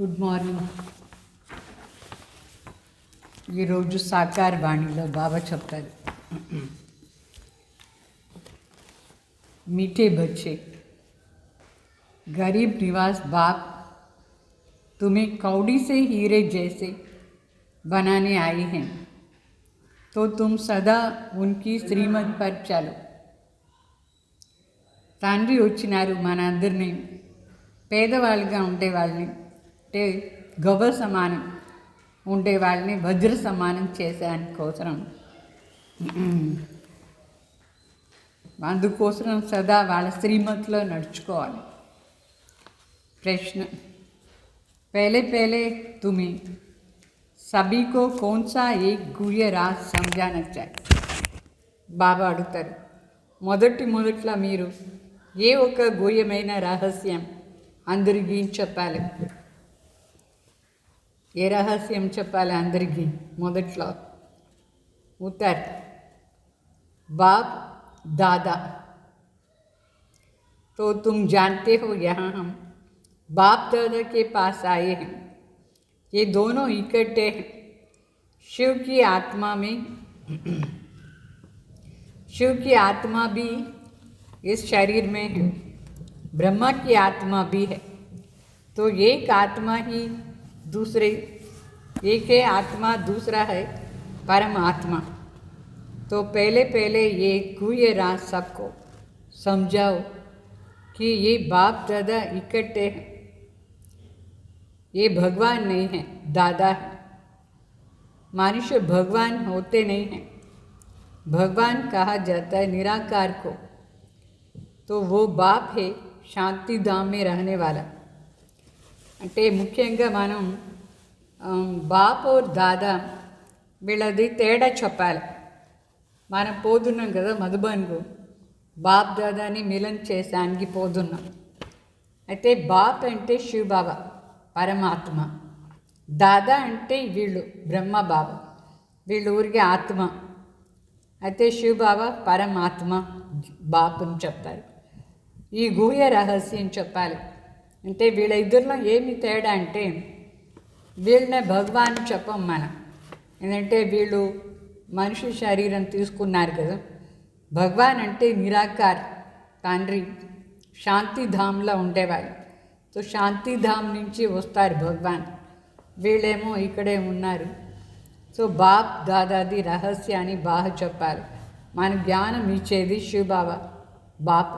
Good morning. ఈరోజు సాకార వాణిలో బాబా చెప్తారు, मीठे बच्चे, गरीब निवास बाप तुम्हें कौड़ी से हीरे जैसे बनाने आई हैं, तो तुम सदा उनकी श्रीमत पर चलो. తండ్రి వచ్చినారు మన అందరినీ పేదవాళ్ళుగా ఉండేవాళ్ళని, అంటే గవ్వ సమానం ఉండేవాళ్ళని వజ్ర సమానం చేసేదానికోసం, అందుకోసం సదా వాళ్ళ శ్రీమతిలో నడుచుకోవాలి. ప్రశ్న, पहले पहले तुम्हें सभी को कौन सा एक गुह्य राज समझाना चाहिए. బాబా అడుగుతారు, మొదట్లో మీరు ఏ ఒక గుహ్యమైన రహస్యం అందరికీ చెప్పాలి. ఏ రహస్యం చెప్పాలి అందరికీ? మొదట్లో उत्तर, बाप दादा. तो तुम जानते हो यहाँ हम बाप दादा के पास आए हैं. ये दोनों इकट्ठे हैं. शिव की आत्मा में, शिव की आत्मा भी इस शरीर में है, ब्रह्मा की आत्मा भी है. तो एक आत्मा ही दूसरे, एक है आत्मा, दूसरा है परमात्मा. तो पहले पहले ये गुह्य राज सबको समझाओ कि ये बाप दादा इकट्ठे हैं. ये भगवान नहीं है, दादा है. मनुष्य भगवान होते नहीं हैं. भगवान कहा जाता है निराकार को. तो वो बाप है, शांति धाम में रहने वाला. అంటే ముఖ్యంగా మనం బాప్ और దాదా వీళ్ళది తేడా చెప్పాలి. మనం పోతున్నాం కదా మధుబన్కు, బాప్ దాదాని మిలన్ చేసానికి పోతున్నాం. అయితే బాప్ అంటే శివ బాబా పరమాత్మ, దాదా అంటే వీళ్ళు బ్రహ్మ బాబా, వీళ్ళు ఊరికి ఆత్మ. అయితే శివ బాబా పరమాత్మ బాప్ అని చెప్తారు. ఈ గుహ్య రహస్యం చెప్పాలి. అంటే వీళ్ళ ఇద్దరిలో ఏమి తేడా అంటే, వీళ్ళనే భగవాన్ చెప్పం మనం, ఎందుకంటే వీళ్ళు మనిషి శరీరం తీసుకున్నారు కదా. భగవాన్ అంటే నిరాకార్ తండ్రి, శాంతిధామ్లో ఉండేవాళ్ళు. సో శాంతిధామ్ నుంచి వస్తారు భగవాన్. వీళ్ళేమో ఇక్కడే ఉన్నారు. సో బాప్ దాదాది రహస్యాన్ని బాగా చెప్పాలి. మన జ్ఞానం ఇచ్చేది శివ బాబా, బాప్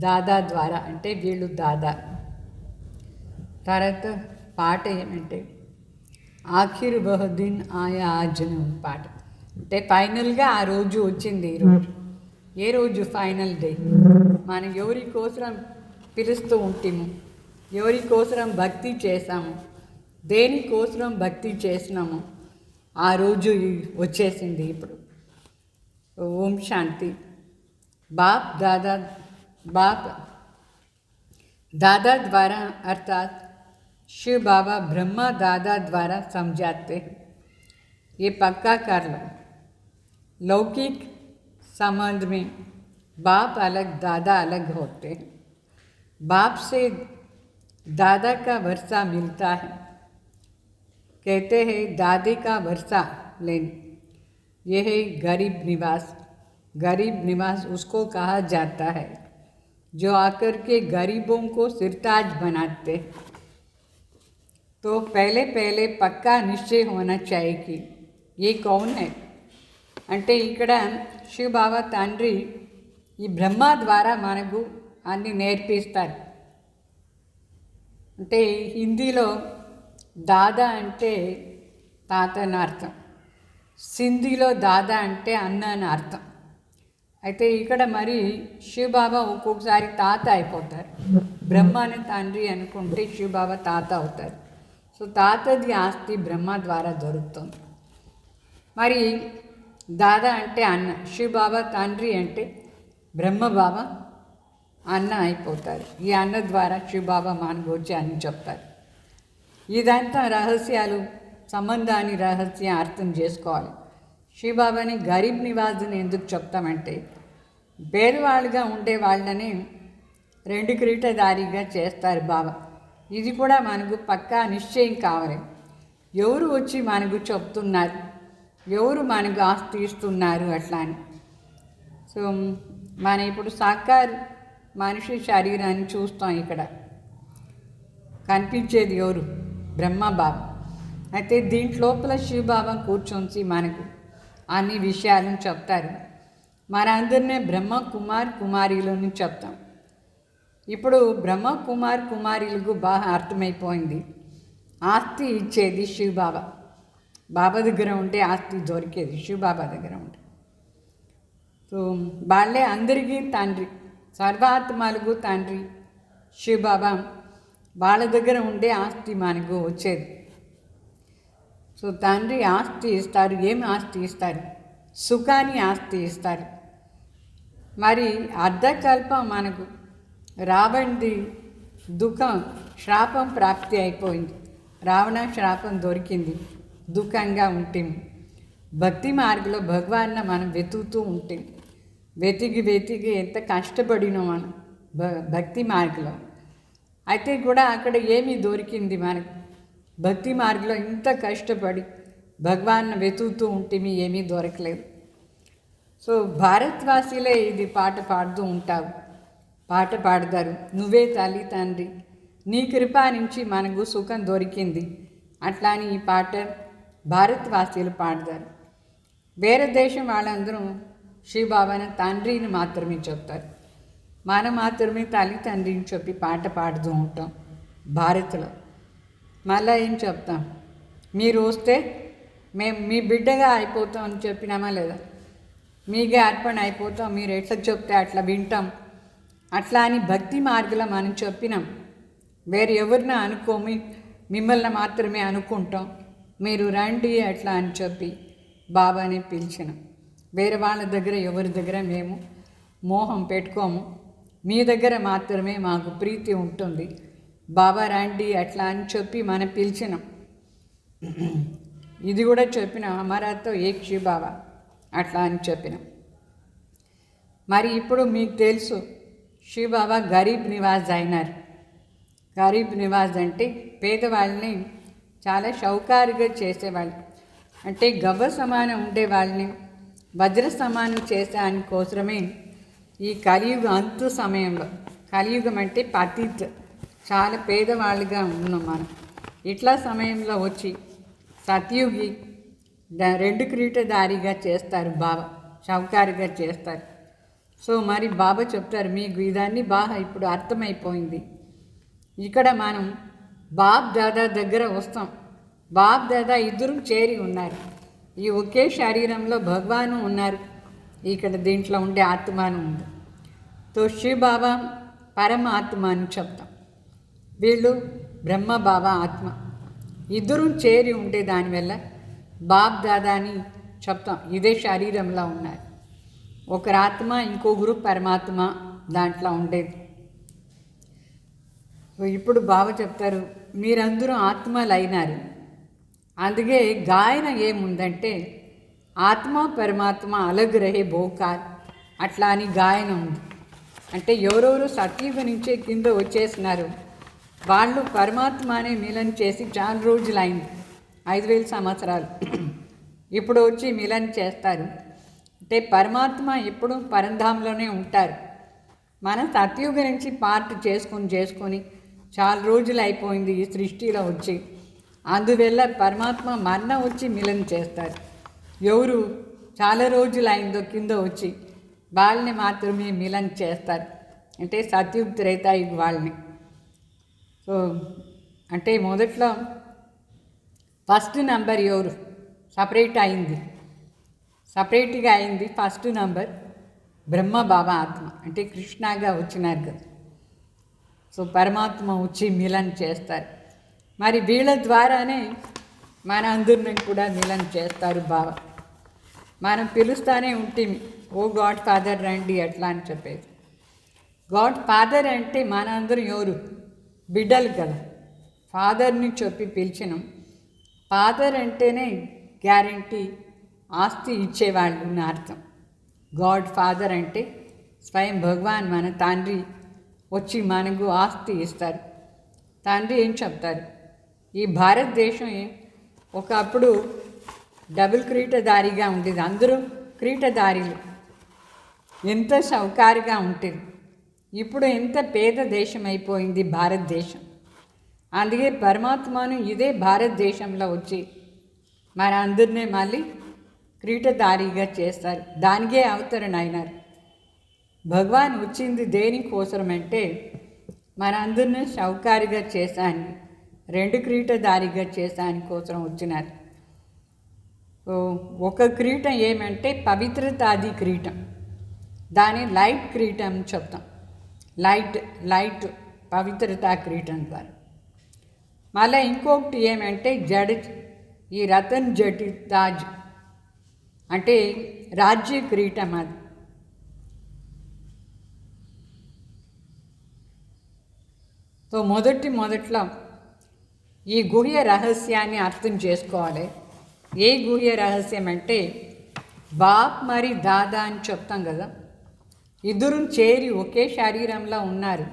దాదా ద్వారా, అంటే వీళ్ళు దాదా. తర్వాత పాట ఏమంటే ఆఖిర్ వహ్ దిన్ ఆయా ఆజనం పాట. అంటే ఫైనల్గా ఆ రోజు వచ్చింది. ఈరోజు ఏ రోజు ఫైనల్ డే. మనం ఎవరి కోసం పిలుస్తూ ఉంటాము, ఎవరి కోసం భక్తి చేసాము, దేనికోసం భక్తి చేసినాము, ఆ రోజు వచ్చేసింది ఇప్పుడు. ఓం శాంతి. బాప్ దాదా, बाप दादा द्वारा अर्थात शिव बाबा ब्रह्मा दादा द्वारा समझाते हैं. ये पक्का कर लो. लौकिक संबंध में बाप अलग दादा अलग होते हैं. बाप से दादा का वर्षा मिलता है. कहते हैं दादी का वर्षा लेने. यह है गरीब निवास. गरीब निवास उसको कहा जाता है जो आकर के गरीबों को सिरताज बनाते हैं. तो पहले पहले पक्का निश्चय होना चाहिए कि ये कौन है. అంటే ఇక్కడ శివ బాబా తండ్రి ఈ బ్రహ్మ ద్వారా మనకు అన్ని నేర్పిస్తారు. అంటే హిందీలో దాదా అంటే తాత అని అర్థం, సింధీలో దాదా అంటే అన్న అని అర్థం. అయితే ఇక్కడ మరి శివ బాబా ఒక్కొక్కసారి తాత అయిపోతారు. బ్రహ్మని తండ్రి అనుకుంటే శివ బాబా తాత అవుతారు. సో తాతది ఆస్తి బ్రహ్మ ద్వారా దొరుకుతుంది. మరి దాదా అంటే అన్న, శివ బాబా తండ్రి అంటే బ్రహ్మ బాబా అన్న అయిపోతారు. ఈ అన్న ద్వారా శివ బాబా మనకు వచ్చి అని చెప్తారు. ఇదంతా రహస్యాలు, సంబంధాన్ని రహస్యం అర్థం చేసుకోవాలి. శివ బాబాని గరీబ్ నివాజ్ని ఎందుకు చెప్తామంటే, పేదవాళ్ళుగా ఉండే వాళ్ళని రెండు కిరీటదారిగా చేస్తారు బాబా. ఇది కూడా మనకు పక్కా నిశ్చయం కావాలి. ఎవరు వచ్చి మనకు చెప్తున్నారు, ఎవరు మనకు ఆస్తి ఇస్తున్నారు అట్లా అని. సో మన ఇప్పుడు సాకార్ మనిషి శరీరాన్ని చూస్తాం. ఇక్కడ కనిపించేది ఎవరు? బ్రహ్మబాబా. అయితే దీంట్లోపల శివబాబా కూర్చొని మనకు అన్ని విషయాలను చెప్తారు. మనందరినీ బ్రహ్మ కుమార్ కుమారీలను చెప్తాం. ఇప్పుడు బ్రహ్మ కుమార్ కుమారీలకు బాగా అర్థమైపోయింది. ఆస్తి ఇచ్చేది శివబాబా. బాబా దగ్గర ఉంటే ఆస్తి దొరికేది, శివబాబా దగ్గర ఉంటే. సో వాళ్ళే అందరికీ తండ్రి, సర్వాత్మలకు తండ్రి శివబాబా. వాళ్ళ దగ్గర ఉండే ఆస్తి మనకు వచ్చేది. సో తండ్రి ఆస్తి ఇస్తారు. ఏం ఆస్తి ఇస్తారు? సుఖాన్ని ఆస్తి ఇస్తారు. మరి అర్ధకల్పం మనకు రావణుడి దుఃఖం, శ్రాపం ప్రాప్తి అయిపోయింది. రావణ శ్రాపం దొరికింది, దుఃఖంగా ఉంటుంది. భక్తి మార్గంలో భగవాన్ని మనం వెతుకుతూ ఉంటాం. వెతికి వెతికి ఎంత కష్టపడినో మనం భక్తి మార్గంలో. అయితే కూడా అక్కడ ఏమి దొరికింది మనకు? భక్తి మార్గంలో ఇంత కష్టపడి భగవాన్ని వెతుకుతూ ఉంటే ఏమీ దొరకలేదు. సో భారత్వాసీలే ఇది పాట పాడుతూ ఉంటావు, పాట పాడతారు. నువ్వే తల్లి తండ్రి, నీ కృప నుంచి మనకు సుఖం దొరికింది అట్లా అని ఈ పాట భారత్వాసీలు పాడతారు. వేరే దేశం వాళ్ళందరూ శివబాబాని తండ్రిని మాత్రమే చెప్తారు. మనం మాత్రమే తల్లి తండ్రిని చెప్పి పాట పాడుతూ ఉంటాం భారత్లో. మళ్ళీ ఏం చెప్తాం? మీరు వస్తే మేము మీ బిడ్డగా అయిపోతాం అని చెప్పినామా లేదా? మీకే అర్పణ అయిపోతాం, మీరు ఎట్లా చెప్తే అట్లా వింటాం అట్లా అని భక్తి మార్గంలో మనం చెప్పినాం. వేరే ఎవరిని అనుకోమి, మిమ్మల్ని మాత్రమే అనుకుంటాం, మీరు రండి అట్లా అని చెప్పి బాబాని పిలిచినాం. వేరే వాళ్ళ దగ్గర ఎవరి దగ్గర మేము మోహం పెట్టుకోము, మీ దగ్గర మాత్రమే మాకు ప్రీతి ఉంటుంది, బాబా రండి అట్లా అని చెప్పి మనం పిలిచినాం. ఇది కూడా చెప్పినాం, హమారాతో ఏక్ శివ బాబా అట్లా అని చెప్పినాం. మరి ఇప్పుడు మీకు తెలుసు శివ బాబా గరీబ్ నివాజ్ అయినారు. గరీబ్ నివాజ్ అంటే పేదవాళ్ళని చాలా షౌకారుగా చేసేవాళ్ళు. అంటే గవ్వ సమానం ఉండే వాళ్ళని వజ్ర సమానం చేసే కోసమే ఈ కలియుగ అంతు సమయంలో, కలియుగం అంటే పతిత్, చాలా పేదవాళ్ళుగా ఉన్నాం మనం. ఇట్లా సమయంలో వచ్చి సత్యుగి 2 కిరీటధారిగా చేస్తారు బాబా, షౌకారుగా చేస్తారు. సో మరి బాబా చెప్తారు, మీకు ఇదాన్ని బాగా ఇప్పుడు అర్థమైపోయింది. ఇక్కడ మనం బాబ్ దాదా దగ్గర వస్తాం. బాబ్ దాదా ఇద్దరు చేరి ఉన్నారు. ఈ ఒకే శరీరంలో భగవాను ఉన్నారు, ఇక్కడ దీంట్లో ఉండే ఆత్మను ఉంది. తో శివ బాబా పరమాత్మ అని చెప్తాం, వీళ్ళు బ్రహ్మ బాబా ఆత్మ. ఇద్దరు చేరి ఉండే దానివల్ల బాబ్ దాదాని చెప్తాం, ఇదే శరీరంలో ఉన్నారు. ఒకరు ఆత్మ, ఇంకొకరు పరమాత్మ దాంట్లో ఉండేది. ఇప్పుడు బాబా చెప్తారు, మీరందరూ ఆత్మలు అయినారు. అందుకే గాయన ఏముందంటే ఆత్మ పరమాత్మ అలగ్ రహే బోకార్ అట్లా అని గాయన ఉంది. అంటే ఎవరెవరు సత్యుగ నుంచే కింద వచ్చేసినారు వాళ్ళు పరమాత్మనే మిలన్ చేసి చాలా రోజులు అయింది, 5000 సంవత్సరాలు. ఇప్పుడు వచ్చి మిలన్ చేస్తారు. అంటే పరమాత్మ ఎప్పుడు పరంధాంలోనే ఉంటారు. మనం సత్యుగ నుంచి పార్ట్ చేసుకొని చాలా రోజులు అయిపోయింది ఈ సృష్టిలో వచ్చి. అందువల్ల పరమాత్మ మరణ వచ్చి మిలన్ చేస్తారు. ఎవరు చాలా రోజులు అయిందో కింద వచ్చి వాళ్ళని మాత్రమే మిలన్ చేస్తారు. అంటే సత్యుగ్ త్రేతాయుగ్ వాళ్ళని. సో అంటే మొదట్లో ఫస్ట్ నంబర్ ఎవరు సపరేట్ అయింది, సపరేట్గా అయింది ఫస్ట్ నంబర్ బ్రహ్మ బాబా ఆత్మ, అంటే కృష్ణగా వచ్చినారు కదా. సో పరమాత్మ వచ్చి మిలన్ చేస్తారు. మరి వీళ్ళ ద్వారానే మన అందరిని కూడా మిలన్ చేస్తారు బాబా. మనం పిలుస్తానే ఉంటుంది, ఓ గాడ్ ఫాదర్ రండి అట్లా అని చెప్పేది. గాడ్ ఫాదర్ అంటే మన అందరం ఎవరు? బిడ్డలు కదా. ఫాదర్ని చెప్పి పిలిచినాం. ఫాదర్ అంటేనే గ్యారంటీ ఆస్తి ఇచ్చేవాళ్ళు ఉన్న అర్థం. గాడ్ ఫాదర్ అంటే స్వయం భగవాన్ మన తండ్రి వచ్చి మనకు ఆస్తి ఇస్తారు. తండ్రి ఏం చెప్తారు, ఈ భారతదేశం ఒకప్పుడు డబుల్ కిరీటధారిగా ఉండేది, అందరూ కిరీటధారిలు, ఎంత సౌకారిగా ఉంటుంది. ఇప్పుడు ఎంత పేద దేశం అయిపోయింది భారతదేశం. అందుకే పరమాత్మను ఇదే భారతదేశంలో వచ్చి మన అందరినీ మళ్ళీ కిరీటధారిగా చేస్తారు. దానికే అవతరణ అయినారు. భగవాన్ వచ్చింది దేనికోసమంటే మన అందరినీ సౌకారిగా చేశాను, రెండు కిరీటధారిగా చేశాని కోసం వచ్చినారు. ఒక కిరీటం ఏమంటే పవిత్రతాది కిరీటం, దాని లైట్ కిరీటం చెప్తాం. లైట్ పవిత్రతా కిరీటం ద్వారా. మళ్ళీ ఇంకొకటి ఏమంటే ఈ రతన్ జటి తాజ్ అంటే రాజ్య కిరీటం. అది సో మొదట్లో ఈ గుహ్య రహస్యాన్ని అర్థం చేసుకోవాలి. ఏ గుహ్య రహస్యం అంటే బాప్ మరి దాదా అని చెప్తాం కదా, ఇద్దరు చేరి ఒకే శరీరంలో ఉన్నారు.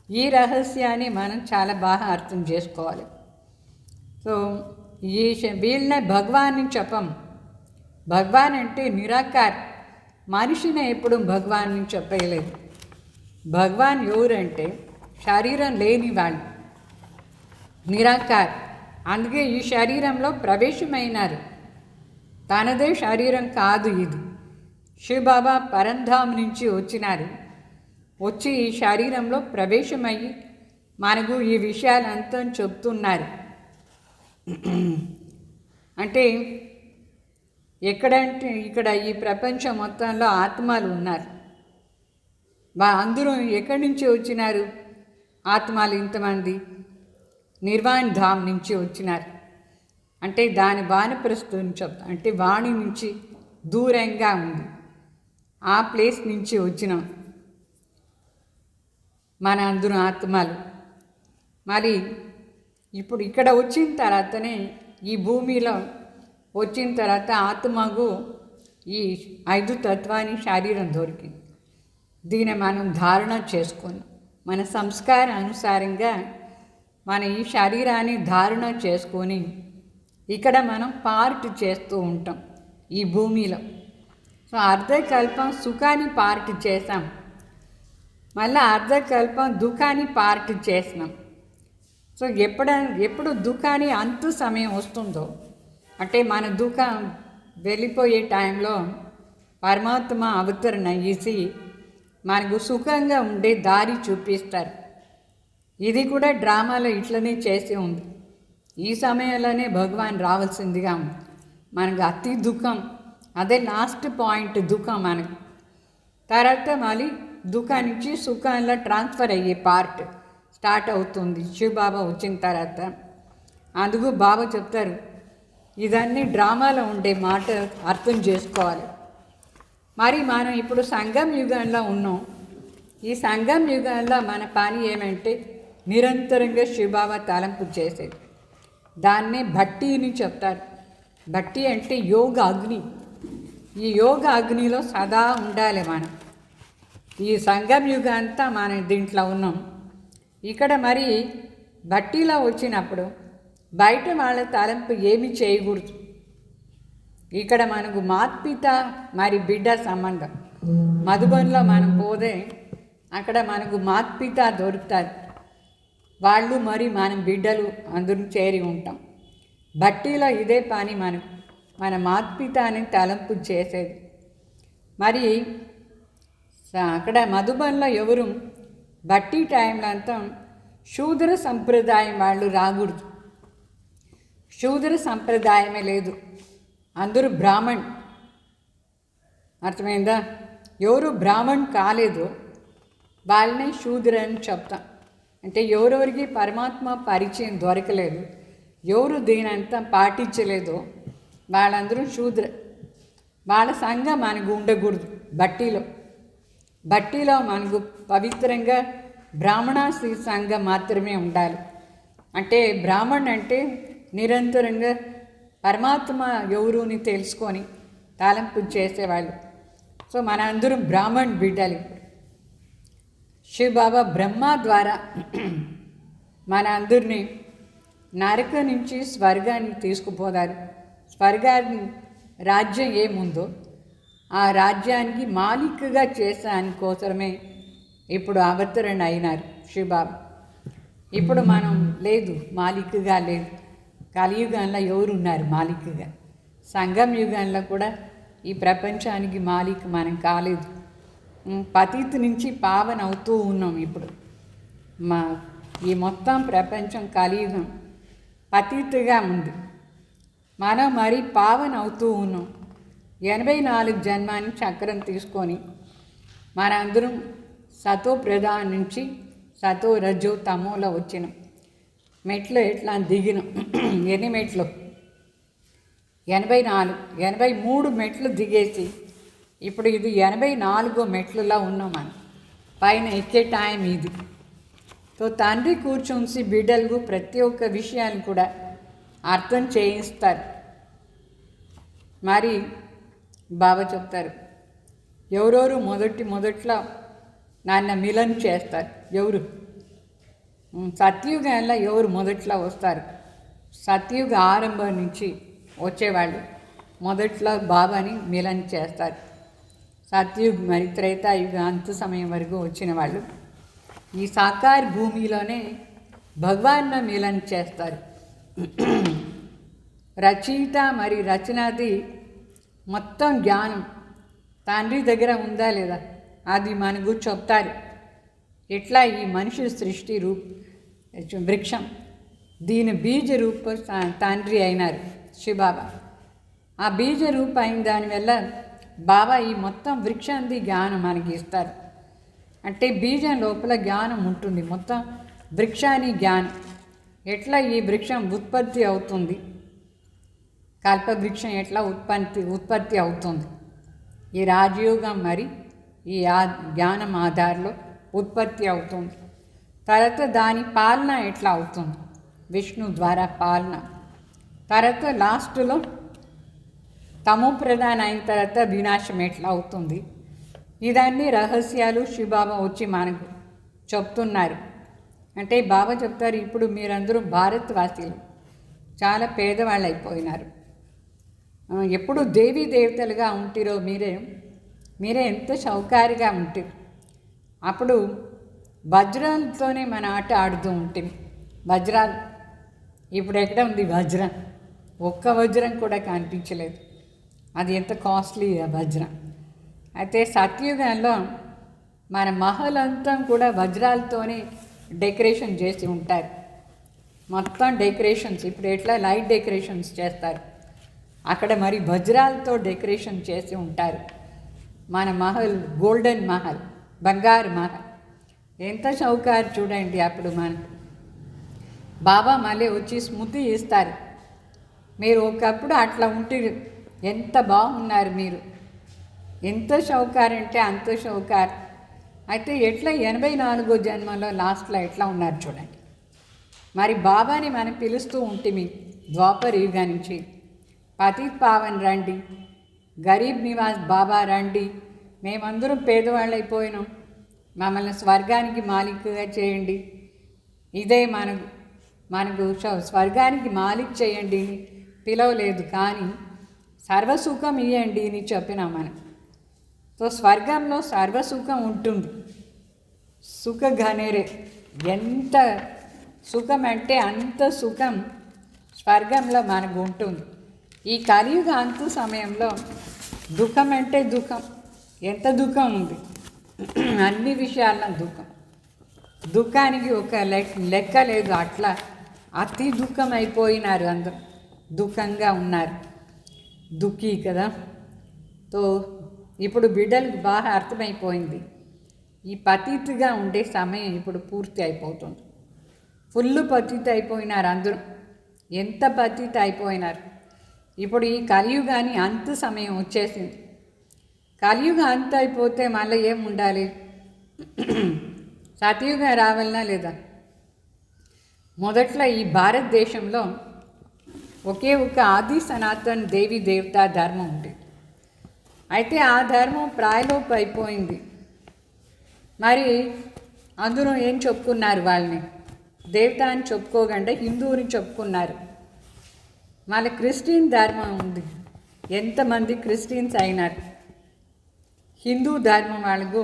ఈ రహస్యాన్ని మనం చాలా బాగా అర్థం చేసుకోవాలి. సో వీళ్ళనే భగవాన్ని చెప్పం. భగవాన్ అంటే నిరాకార్, మనిషిని ఎప్పుడు భగవాన్ని చెప్పలేదు. భగవాన్ ఎవరంటే శరీరం లేని వాళ్ళు, నిరాకార్. అందుకే ఈ శరీరంలో ప్రవేశమైనారు. తనదే శరీరం కాదు ఇది. శివబాబా పరంధామ్ నుంచి వచ్చినారు. వచ్చి ఈ శరీరంలో ప్రవేశమయ్యి మనకు ఈ విషయాలంతా చెప్తున్నారు. అంటే ఎక్కడంటే ఇక్కడ ఈ ప్రపంచం మొత్తంలో ఆత్మలు ఉన్నారు. అందరూ ఎక్కడి నుంచి వచ్చినారు ఆత్మలు? ఇంతమంది నిర్వాణ్ ధామ్ నుంచి వచ్చినారు. అంటే దాని వానప్రస్థం చెప్తా, అంటే వాణి నుంచి దూరంగా ఉంది, ఆ ప్లేస్ నుంచి వచ్చినాం మన అందరూ ఆత్మలు. మరి ఇప్పుడు ఇక్కడ వచ్చిన తర్వాతనే ఈ భూమిలో వచ్చిన తర్వాత ఆత్మకు ఈ 5 తత్వాన్ని శరీరం దొరికింది. దీన్ని మనం ధారణ చేసుకొని మన సంస్కార అనుసారంగా మన ఈ శరీరాన్ని ధారణ చేసుకొని ఇక్కడ మనం పార్ట్ చేస్తూ ఉంటాం ఈ భూమిలో. సో అర్ధకల్పం సుఖాన్ని పార్ట్ చేసాం, మళ్ళీ అర్ధకల్పం దుఃఖాన్ని పార్ట్ చేసినాం. సో ఎప్పుడు దుఃఖాన్ని అంతు సమయం వస్తుందో, అంటే మన దుఃఖం వెళ్ళిపోయే టైంలో పరమాత్మ అవతరణ చేసి మనకు సుఖంగా ఉండే దారి చూపిస్తారు. ఇది కూడా డ్రామాలో ఇట్లనే చేసి ఉంది. ఈ సమయంలోనే భగవాన్ రావాల్సిందిగా ఉంది. మనకు అతి దుఃఖం, అదే లాస్ట్ పాయింట్ దుఃఖం మనకు. తర్వాత మళ్ళీ దుఃఖం నుంచి సుఖంలో ట్రాన్స్ఫర్ అయ్యే పార్ట్ స్టార్ట్ అవుతుంది శివబాబా వచ్చిన తర్వాత. అందుకు బాబా చెప్తారు, ఇదన్నీ డ్రామాలో ఉండే మాట అర్థం చేసుకోవాలి. మరి మనం ఇప్పుడు సంగం యుగంలో ఉన్నాం. ఈ సంగం యుగంలో మన పని ఏమంటే నిరంతరంగా శివబాబా తలంపు చేసేది. దాన్నే భట్టిని చెప్తారు. భట్టి అంటే యోగ అగ్ని. ఈ యోగ అగ్నిలో సదా ఉండాలి మనం. ఈ సంగం యుగం అంతా మనం దీంట్లో ఉన్నాం. ఇక్కడ మరి భట్టిలో వచ్చినప్పుడు బయట వాళ్ళ తలంపు ఏమి చేయకూడదు. ఇక్కడ మనకు మాత్పిత మరి బిడ్డ సంబంధం. మధుబన్లో మనం పోతే అక్కడ మనకు మాత్పిత దొరుకుతారు. వాళ్ళు మరి మనం బిడ్డలు అందరూ చేరి ఉంటాం. భట్టిలో ఇదే పని మనకు, మన మాత్పిత అని తలంపు చేసేది. మరి అక్కడ మధుబన్లో ఎవరు భట్టి టైంలో అంతా శూద్ర సంప్రదాయం వాళ్ళు రాకూడదు. శూద్ర సంప్రదాయమే లేదు, అందరూ బ్రాహ్మణ్. అర్థమైందా? ఎవరు బ్రాహ్మణ్ కాలేదో వాళ్ళనే శూద్ర అని చెప్తాం. అంటే ఎవరెవరికి పరమాత్మ పరిచయం దొరకలేదు, ఎవరు దీనంతా పాటించలేదో వాళ్ళందరూ శూద్ర. వాళ్ళ సంఘం మనకు ఉండకూడదు. భట్టిలో మనకు పవిత్రంగా బ్రాహ్మణాశ్రీ సంఘం మాత్రమే ఉండాలి. అంటే బ్రాహ్మణ్ అంటే నిరంతరంగా పరమాత్మ ఎవరుని తెలుసుకొని తాలింపు చేసేవాళ్ళు. సో మన అందరం బ్రాహ్మణ్ బిడ్డలు. ఇప్పుడు శివబాబా బ్రహ్మ ద్వారా మన అందరినీ నరకం నుంచి స్వర్గానికి తీసుకుపోతారు. స్వర్గాన్ని రాజ్యం ఏముందో ఆ రాజ్యానికి మాలికగా చేసాని కోసమే ఇప్పుడు అవతరణ అయినారు శివబాబా. ఇప్పుడు మనం లేదు, మాలికగా లేదు. కలియుగంలో ఎవరున్నారు మాలికగా? సంగం యుగంలో కూడా ఈ ప్రపంచానికి మాలిక మనం కాలేదు. పతిత్ నుంచి పావన అవుతూ ఉన్నాం. ఇప్పుడు ఈ మొత్తం ప్రపంచం కలియుగం పతిత్గా ఉంది. మనం మరి పావన అవుతూ ఉన్నాం. 84 జన్మాన్ని చక్రం తీసుకొని మనందరం సతో ప్రధాన నుంచి సతో రజో తమోలో వచ్చినాం. మెట్లు ఎట్లా దిగినాం? ఎన్ని మెట్లు? 84, 83 మెట్లు దిగేసి ఇప్పుడు ఇది 84 మెట్లులా ఉన్నాం. మనం పైన ఎక్కే టైం ఇది. తో తండ్రి కూర్చొని బిడ్డలకు ప్రతి ఒక్క విషయాన్ని కూడా అర్థం చేయిస్తారు. మరి బాబా చెప్తారు, ఎవరెవరు మొదట్లో నాన్న మిలన్ చేస్తారు. ఎవరు? సత్యుగంలో ఎవరు మొదట్లో వస్తారు? సత్యుగ ఆరంభం నుంచి వచ్చేవాళ్ళు మొదట్లో బాబాని మిలన్ చేస్తారు. సత్యుగ్ మరి త్రేతాయుగ అంత సమయం వరకు వచ్చిన వాళ్ళు ఈ సాకార భూమిలోనే భగవాన్న మిలన్ చేస్తారు. రచయిత మరి రచనాది మొత్తం జ్ఞానం తండ్రి దగ్గర ఉందా లేదా అది మనకు చెప్తారు. ఎట్లా ఈ మనిషి సృష్టి వృక్షం దీని బీజ రూప తండ్రి అయినారు శివబాబా. ఆ బీజ రూప అయిన దానివల్ల బాబా ఈ మొత్తం వృక్షాన్ని జ్ఞానం మనకి ఇస్తారు. అంటే బీజం లోపల జ్ఞానం ఉంటుంది. మొత్తం వృక్షాన్ని జ్ఞానం ఎట్లా ఈ వృక్షం ఉత్పత్తి అవుతుంది, కల్పవృక్షం ఎట్లా ఉత్పత్తి అవుతుంది, ఈ రాజయోగం మరి ఈ జ్ఞానం ఆధారంలో ఉత్పత్తి అవుతుంది. తర్వాత దాని పాలన ఎట్లా అవుతుంది, విష్ణు ద్వారా పాలన. తర్వాత లాస్ట్లో తమో ప్రధాన అయిన తర్వాత వినాశం ఎట్లా అవుతుంది. ఇదన్నీ రహస్యాలు శివబాబా వచ్చి మనకు చెప్తున్నారు. అంటే బాబా చెప్తారు, ఇప్పుడు మీరందరూ భారతవాసీలు చాలా పేదవాళ్ళు అయిపోయినారు. ఎప్పుడు దేవీ దేవతలుగా ఉంటారో మీరే ఎంత సౌకారిగా ఉంటారు. అప్పుడు వజ్రాలతోనే మన ఆట ఆడుతూ ఉంటుంది. వజ్రాలు ఇప్పుడు ఎక్కడ ఉంది వజ్రం? ఒక్క వజ్రం కూడా కనిపించలేదు. అది ఎంత కాస్ట్లీ వజ్రం. అయితే సత్యుగంలో మన మహల్ అంతా కూడా వజ్రాలతోనే డెకరేషన్ చేసి ఉంటారు. మొత్తం డెకరేషన్స్ ఇప్పుడు ఎట్లా లైట్ డెకరేషన్స్ చేస్తారు, అక్కడ మరి వజ్రాలతో డెకరేషన్ చేసి ఉంటారు. మన మహల్ గోల్డెన్ మహల్, బంగారు మహల్, ఎంత చౌకారు చూడండి. అప్పుడు మన బాబా మళ్ళీ వచ్చి స్మృతి ఇస్తారు, మీరు ఒకప్పుడు అట్లా ఉంటే ఎంత బాగున్నారు, మీరు ఎంత షౌకార్ అంటే అంత షౌకార్. అయితే ఎట్లా 84 జన్మలో లాస్ట్లో ఎట్లా ఉన్నారు చూడండి. మరి బాబాని మనం పిలుస్తూ ఉంటుంది ద్వాపర యుగం నుంచి, పతిత్ పావన్ రండి, గరీబ్ నివాస్ బాబా రండి, మేమందరం పేదవాళ్ళు అయిపోయినాం, మమ్మల్ని స్వర్గానికి మాలికగా చేయండి, ఇదే మనకు స్వర్గానికి మాలిక్ చేయండి పిలవలేదు, కానీ సర్వసుఖం ఇవ్వండి అని చెప్పినాం మనం. సో స్వర్గంలో సర్వసుఖం ఉంటుంది. సుఖ ఘనేరే, ఎంత సుఖం అంటే అంత సుఖం స్వర్గంలో మనకు ఉంటుంది. ఈ కలియుగ అంత సమయంలో దుఃఖం అంటే దుఃఖం, ఎంత దుఃఖం ఉంది, అన్ని విషయాల్లో దుఃఖం. దుఃఖానికి ఒక లెక్క లేదు. అట్లా అతి దుఃఖం అయిపోయినారు, అందరూ దుఃఖంగా ఉన్నారు, దుఃఖీ కదా. తో ఇప్పుడు బిడ్డలకు బాగా అర్థమైపోయింది, ఈ పతిత్గా ఉండే సమయం ఇప్పుడు పూర్తి అయిపోతుంది. ఫుల్ పతిత్ అయిపోయినారు అందరూ, ఎంత పతిత్ అయిపోయినారు. ఇప్పుడు ఈ కలియుగాని అంత సమయం వచ్చేసింది. కలియుగం అంత అయిపోతే మళ్ళీ ఏం ఉండాలి? సతయుగం రావాలనా లేదా? మొదట్లో ఈ భారతదేశంలో ఒకే ఒక ఆది సనాతన్ దేవి దేవతా ధర్మం ఉంది. అయితే ఆ ధర్మం ప్రాయలోపు అయిపోయింది. మరి అందరూ ఏం చెప్పుకున్నారు వాళ్ళని? దేవత అని చెప్పుకోకుండా హిందువుని చెప్పుకున్నారు. మళ్ళీ క్రిస్టియన్ ధర్మం ఉంది, ఎంతమంది క్రిస్టియన్స్ అయినారు. హిందూ ధర్మం వాళ్ళకు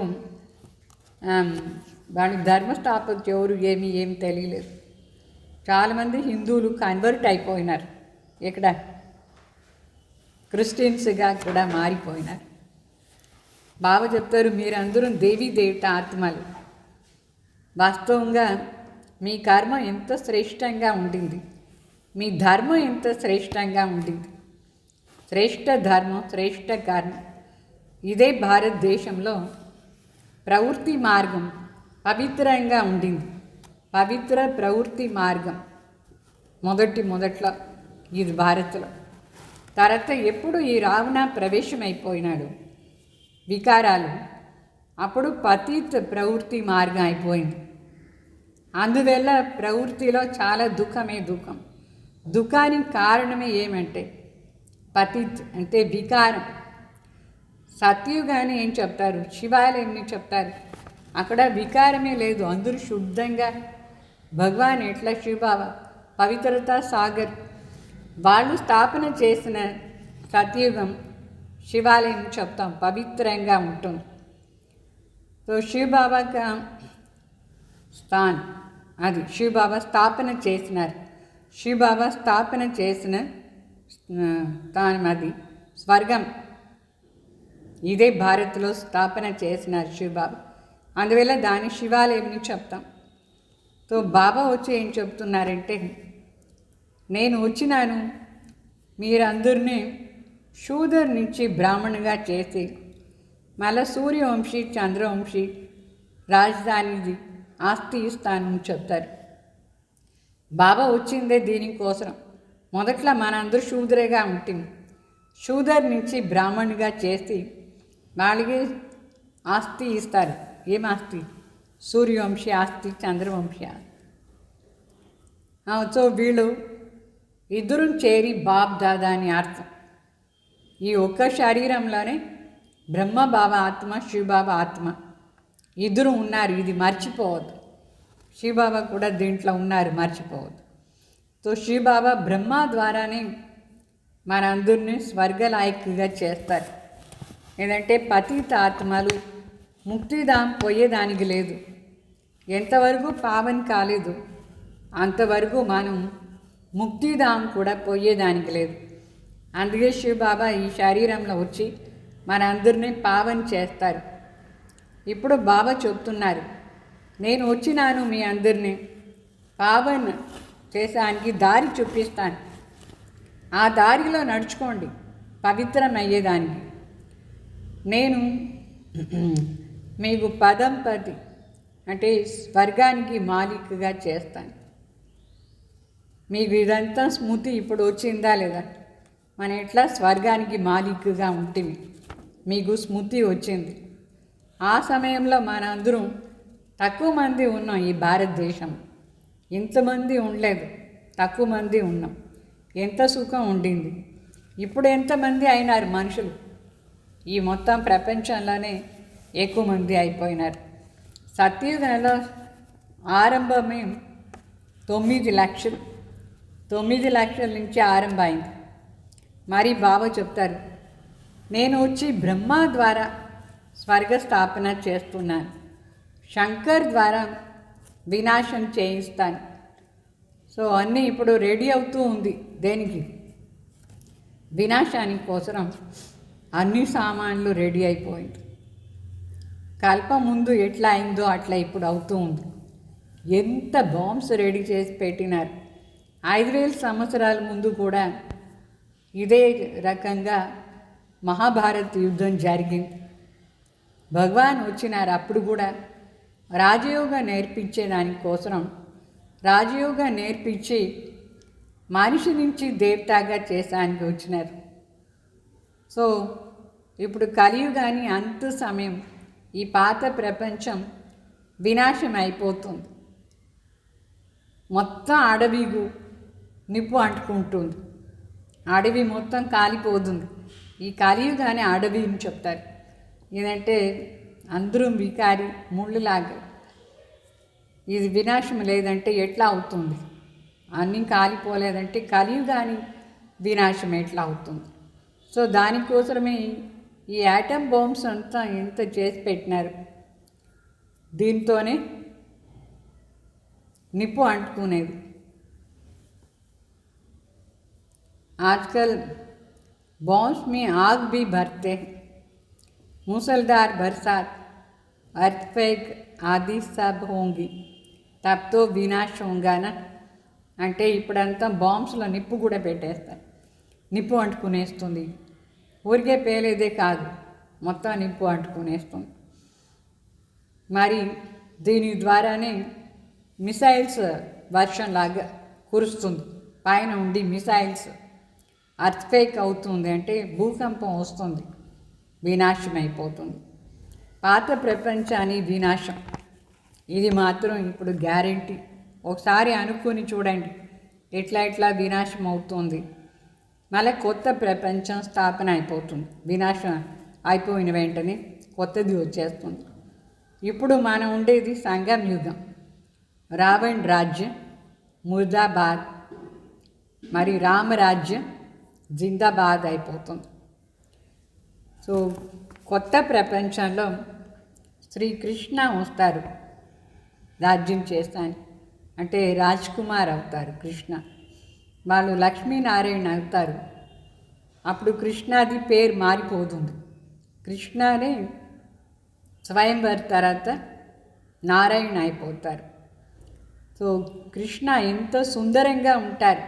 ధర్మస్థాపకులు ఎవరు ఏమి తెలియలేదు. చాలామంది హిందువులు కన్వర్ట్ అయిపోయినారు, ఇక్కడ క్రిస్టియన్స్గా కూడా మారిపోయినారు. బాబా చెప్తారు, మీరందరూ దేవీ దేవత ఆత్మలు. వాస్తవంగా మీ కర్మ ఎంత శ్రేష్టంగా ఉండింది, మీ ధర్మం ఎంత శ్రేష్టంగా ఉండింది. శ్రేష్ఠ ధర్మం, శ్రేష్ఠ కర్మ. ఇదే భారతదేశంలో ప్రవృత్తి మార్గం పవిత్రంగా ఉండింది. పవిత్ర ప్రవృత్తి మార్గం మొదట్లో ఇది భారత్లో. తర్వాత ఎప్పుడు ఈ రావణ ప్రవేశమైపోయినాడు వికారాలు, అప్పుడు పతిత ప్రవృత్తి మార్గం అయిపోయింది. అందువల్ల ప్రవృత్తిలో చాలా దుఃఖం. దుఃఖానికి కారణమే ఏమంటే పతిత్ అంటే వికారం. సత్యుగానే ఏం చెప్తారు, శివాలయంని చెప్తారు, అక్కడ వికారమే లేదు. అందరూ శుద్ధంగా భగవాన్ ఎట్లా శివబాబా పవిత్రత సాగర్ వాళ్ళు స్థాపన చేసిన సత్యుగం శివాలయం చెప్తాం పవిత్రంగా ఉంటుంది. సో శివబాబా స్థాన్ అది శివబాబా స్థాపన చేసినారు. శివబాబా స్థాపన చేసిన స్థానం అది స్వర్గం. ఇదే భారత్లో స్థాపన చేసినారు శివబాబా. అందువల్ల దాని శివాలయంని చెప్తాం. సో బాబా వచ్చి ఏం చెప్తున్నారంటే, నేను వచ్చినాను మీరందరినీ శూదర్ నుంచి బ్రాహ్మణుగా చేసి మళ్ళా సూర్యవంశీ చంద్రవంశీ రాజధానిది ఆస్తి ఇస్తానని చెప్తారు. బాబా వచ్చిందే దీనికోసం. మొదట్లో మనందరూ శూద్రగా ఉంటుంది. శూదర్ నుంచి బ్రాహ్మణుగా చేసి వాళ్ళకి ఆస్తి ఇస్తారు. ఏం ఆస్తి? సూర్యవంశీ ఆస్తి, చంద్రవంశీ ఆస్తి. సో వీళ్ళు ఇద్దరు చేరి బాబ్ దాదా అని అర్థం. ఈ ఒక్క శరీరంలోనే బ్రహ్మ బాబా ఆత్మ, శివబాబా ఆత్మ ఇద్దరు ఉన్నారు. ఇది మర్చిపోవద్దు. శివబాబా కూడా దీంట్లో ఉన్నారు, మర్చిపోవద్దు. సో శివబాబా బ్రహ్మ ద్వారానే మనందరినీ స్వర్గలాయకుగా చేస్తారు. ఏదంటే పతిత ఆత్మలు ముక్తిధాం పోయేదానికి లేదు. ఎంతవరకు పావన్ కాలేదు అంతవరకు మనం ముక్తిధాం కూడా పోయేదానికి లేదు. అందుకే శివబాబా ఈ శరీరంలో వచ్చి మనందరినీ పావన్ చేస్తారు. ఇప్పుడు బాబా చెప్తున్నారు, నేను వచ్చినాను మీ అందరినీ పావన్ చేసానికి దారి చూపిస్తాను. ఆ దారిలో నడుచుకోండి పవిత్రమయ్యేదానికి. నేను మీకు పదంపతి అంటే స్వర్గానికి మాలికగా చేస్తాను. మీకు ఇదంతా స్మృతి ఇప్పుడు వచ్చిందా లేదా? మనం ఎట్లా స్వర్గానికి మాలికగా ఉంటుంది, మీకు స్మృతి వచ్చింది. ఆ సమయంలో మనందరం తక్కువ మంది ఉన్నాం. ఈ భారతదేశం ఇంతమంది ఉండలేదు, తక్కువ మంది ఉన్నాం. ఎంత సుఖం ఉండింది. ఇప్పుడు ఎంతమంది అయినారు మనుషులు? ఈ మొత్తం ప్రపంచంలోనే ఎక్కువ మంది అయిపోయినారు. సత్యుగంలో ఆరంభమే 9 లక్షలు. 9 లక్షల నుంచి ఆరంభమైంది. మరి బాబా చెప్తారు, నేను వచ్చి బ్రహ్మ ద్వారా స్వర్గ స్థాపన చేస్తున్నాను, శంకర్ ద్వారా వినాశం చేయిస్తాను. సో అన్నీ ఇప్పుడు రెడీ అవుతూ ఉంది. దేనికి? వినాశానికి కోసం అన్ని సామాన్లు రెడీ అయిపోయింది. కల్ప ముందు ఎట్లా అయిందో అట్లా ఇప్పుడు అవుతూ ఉంది. ఎంత బాంబ్స్ రెడీ చేసి పెట్టినారు. 5000 సంవత్సరాల ముందు కూడా ఇదే రకంగా మహాభారత్ యుద్ధం జరిగింది. భగవాన్ వచ్చినారు. అప్పుడు కూడా రాజయోగ నేర్పించే దానికోసం రాజయోగ నేర్పించి మనిషి నుంచి దేవతగా చేసానికి వచ్చినారు. సో ఇప్పుడు కలియుగాని అంత సమయం ఈ పాత ప్రపంచం వినాశం అయిపోతుంది. మొత్తం అడవికు నిప్పు అంటుకుంటుంది. అడవి మొత్తం కాలిపోతుంది. ఈ కలియుగానే అడవి అని చెప్తారు. ఏంటంటే అందరూ వికారి ముళ్ళులాగా ఇది వినాశం లేదంటే ఎట్లా అవుతుంది? అన్నీ కాలిపోలేదంటే కలియుగాని వినాశం ఎట్లా అవుతుంది? సో దానికోసమే ఈ యాటమ్ బాంబ్స్ అంతా ఎంత చేసి పెట్టినారు. దీంతోనే నిప్పు అంటుకునేది. आजकल बॉम्ब्स में आग भी भरते हैं. मूसलधार बरसात, अर्थक्वेक आदि सब होंगी, तब तो विनाश होगा ना. అంటే ఇప్పుడంతా బాంబ్స్లో నిప్పు కూడా పెట్టేస్తారు. నిప్పు అంటుకునేస్తుంది. ఊరికే పేలేదే కాదు, మొత్తం నిప్పు అంటుకునేస్తుంది. మరి దీని ద్వారానే మిసైల్స్ వర్షంలాగా కురుస్తుంది. పైన ఉండి మిసైల్స్ అర్త్క్వేక్ అవుతుంది, అంటే భూకంపం వస్తుంది, వినాశం అయిపోతుంది. పాత ప్రపంచాన్ని వినాశం, ఇది మాత్రం ఇప్పుడు గ్యారెంటీ. ఒకసారి అనుకుని చూడండి ఎట్లా వినాశం అవుతుంది. మళ్ళీ కొత్త ప్రపంచం స్థాపన అయిపోతుంది. వినాశం అయిపోయిన వెంటనే కొత్తది వచ్చేస్తుంది. ఇప్పుడు మనం ఉండేది సంగం యుగం. రావణ్ రాజ్యం ముర్దాబాద్, మరి రామరాజ్యం జిందాబాద్ అయిపోతుంది. సో కొత్త ప్రపంచంలో శ్రీకృష్ణ వస్తారు రాజ్యం చేస్తాను, అంటే రాజ్ కుమార్ అవుతారు కృష్ణ. వాళ్ళు లక్ష్మీనారాయణ అవుతారు. అప్పుడు కృష్ణాది పేరు మారిపోతుంది. కృష్ణనే స్వయంవర్ తర్వాత నారాయణ అయిపోతారు. సో కృష్ణ ఎంతో సుందరంగా ఉంటారు,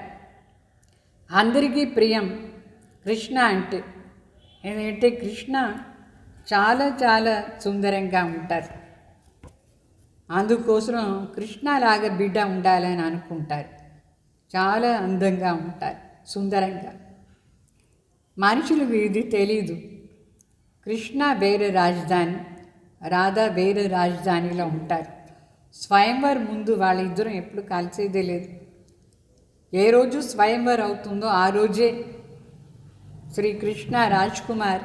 అందరికీ ప్రియం కృష్ణ అంటే. ఎందుకంటే కృష్ణ చాలా సుందరంగా ఉంటారు. అందుకోసం కృష్ణలాగా బిడ్డ ఉండాలని అనుకుంటారు. చాలా అందంగా ఉంటారు, సుందరంగా. మనుషులకు ఇది తెలీదు. కృష్ణ వేరే రాజధాని, రాధా వేరే రాజధానిలో ఉంటారు. స్వయంవర్ ముందు వాళ్ళిద్దరం ఎప్పుడు కలిసేదే లేదు. ఏ రోజు స్వయంవర్ అవుతుందో ఆ రోజే శ్రీకృష్ణ రాజ్ కుమార్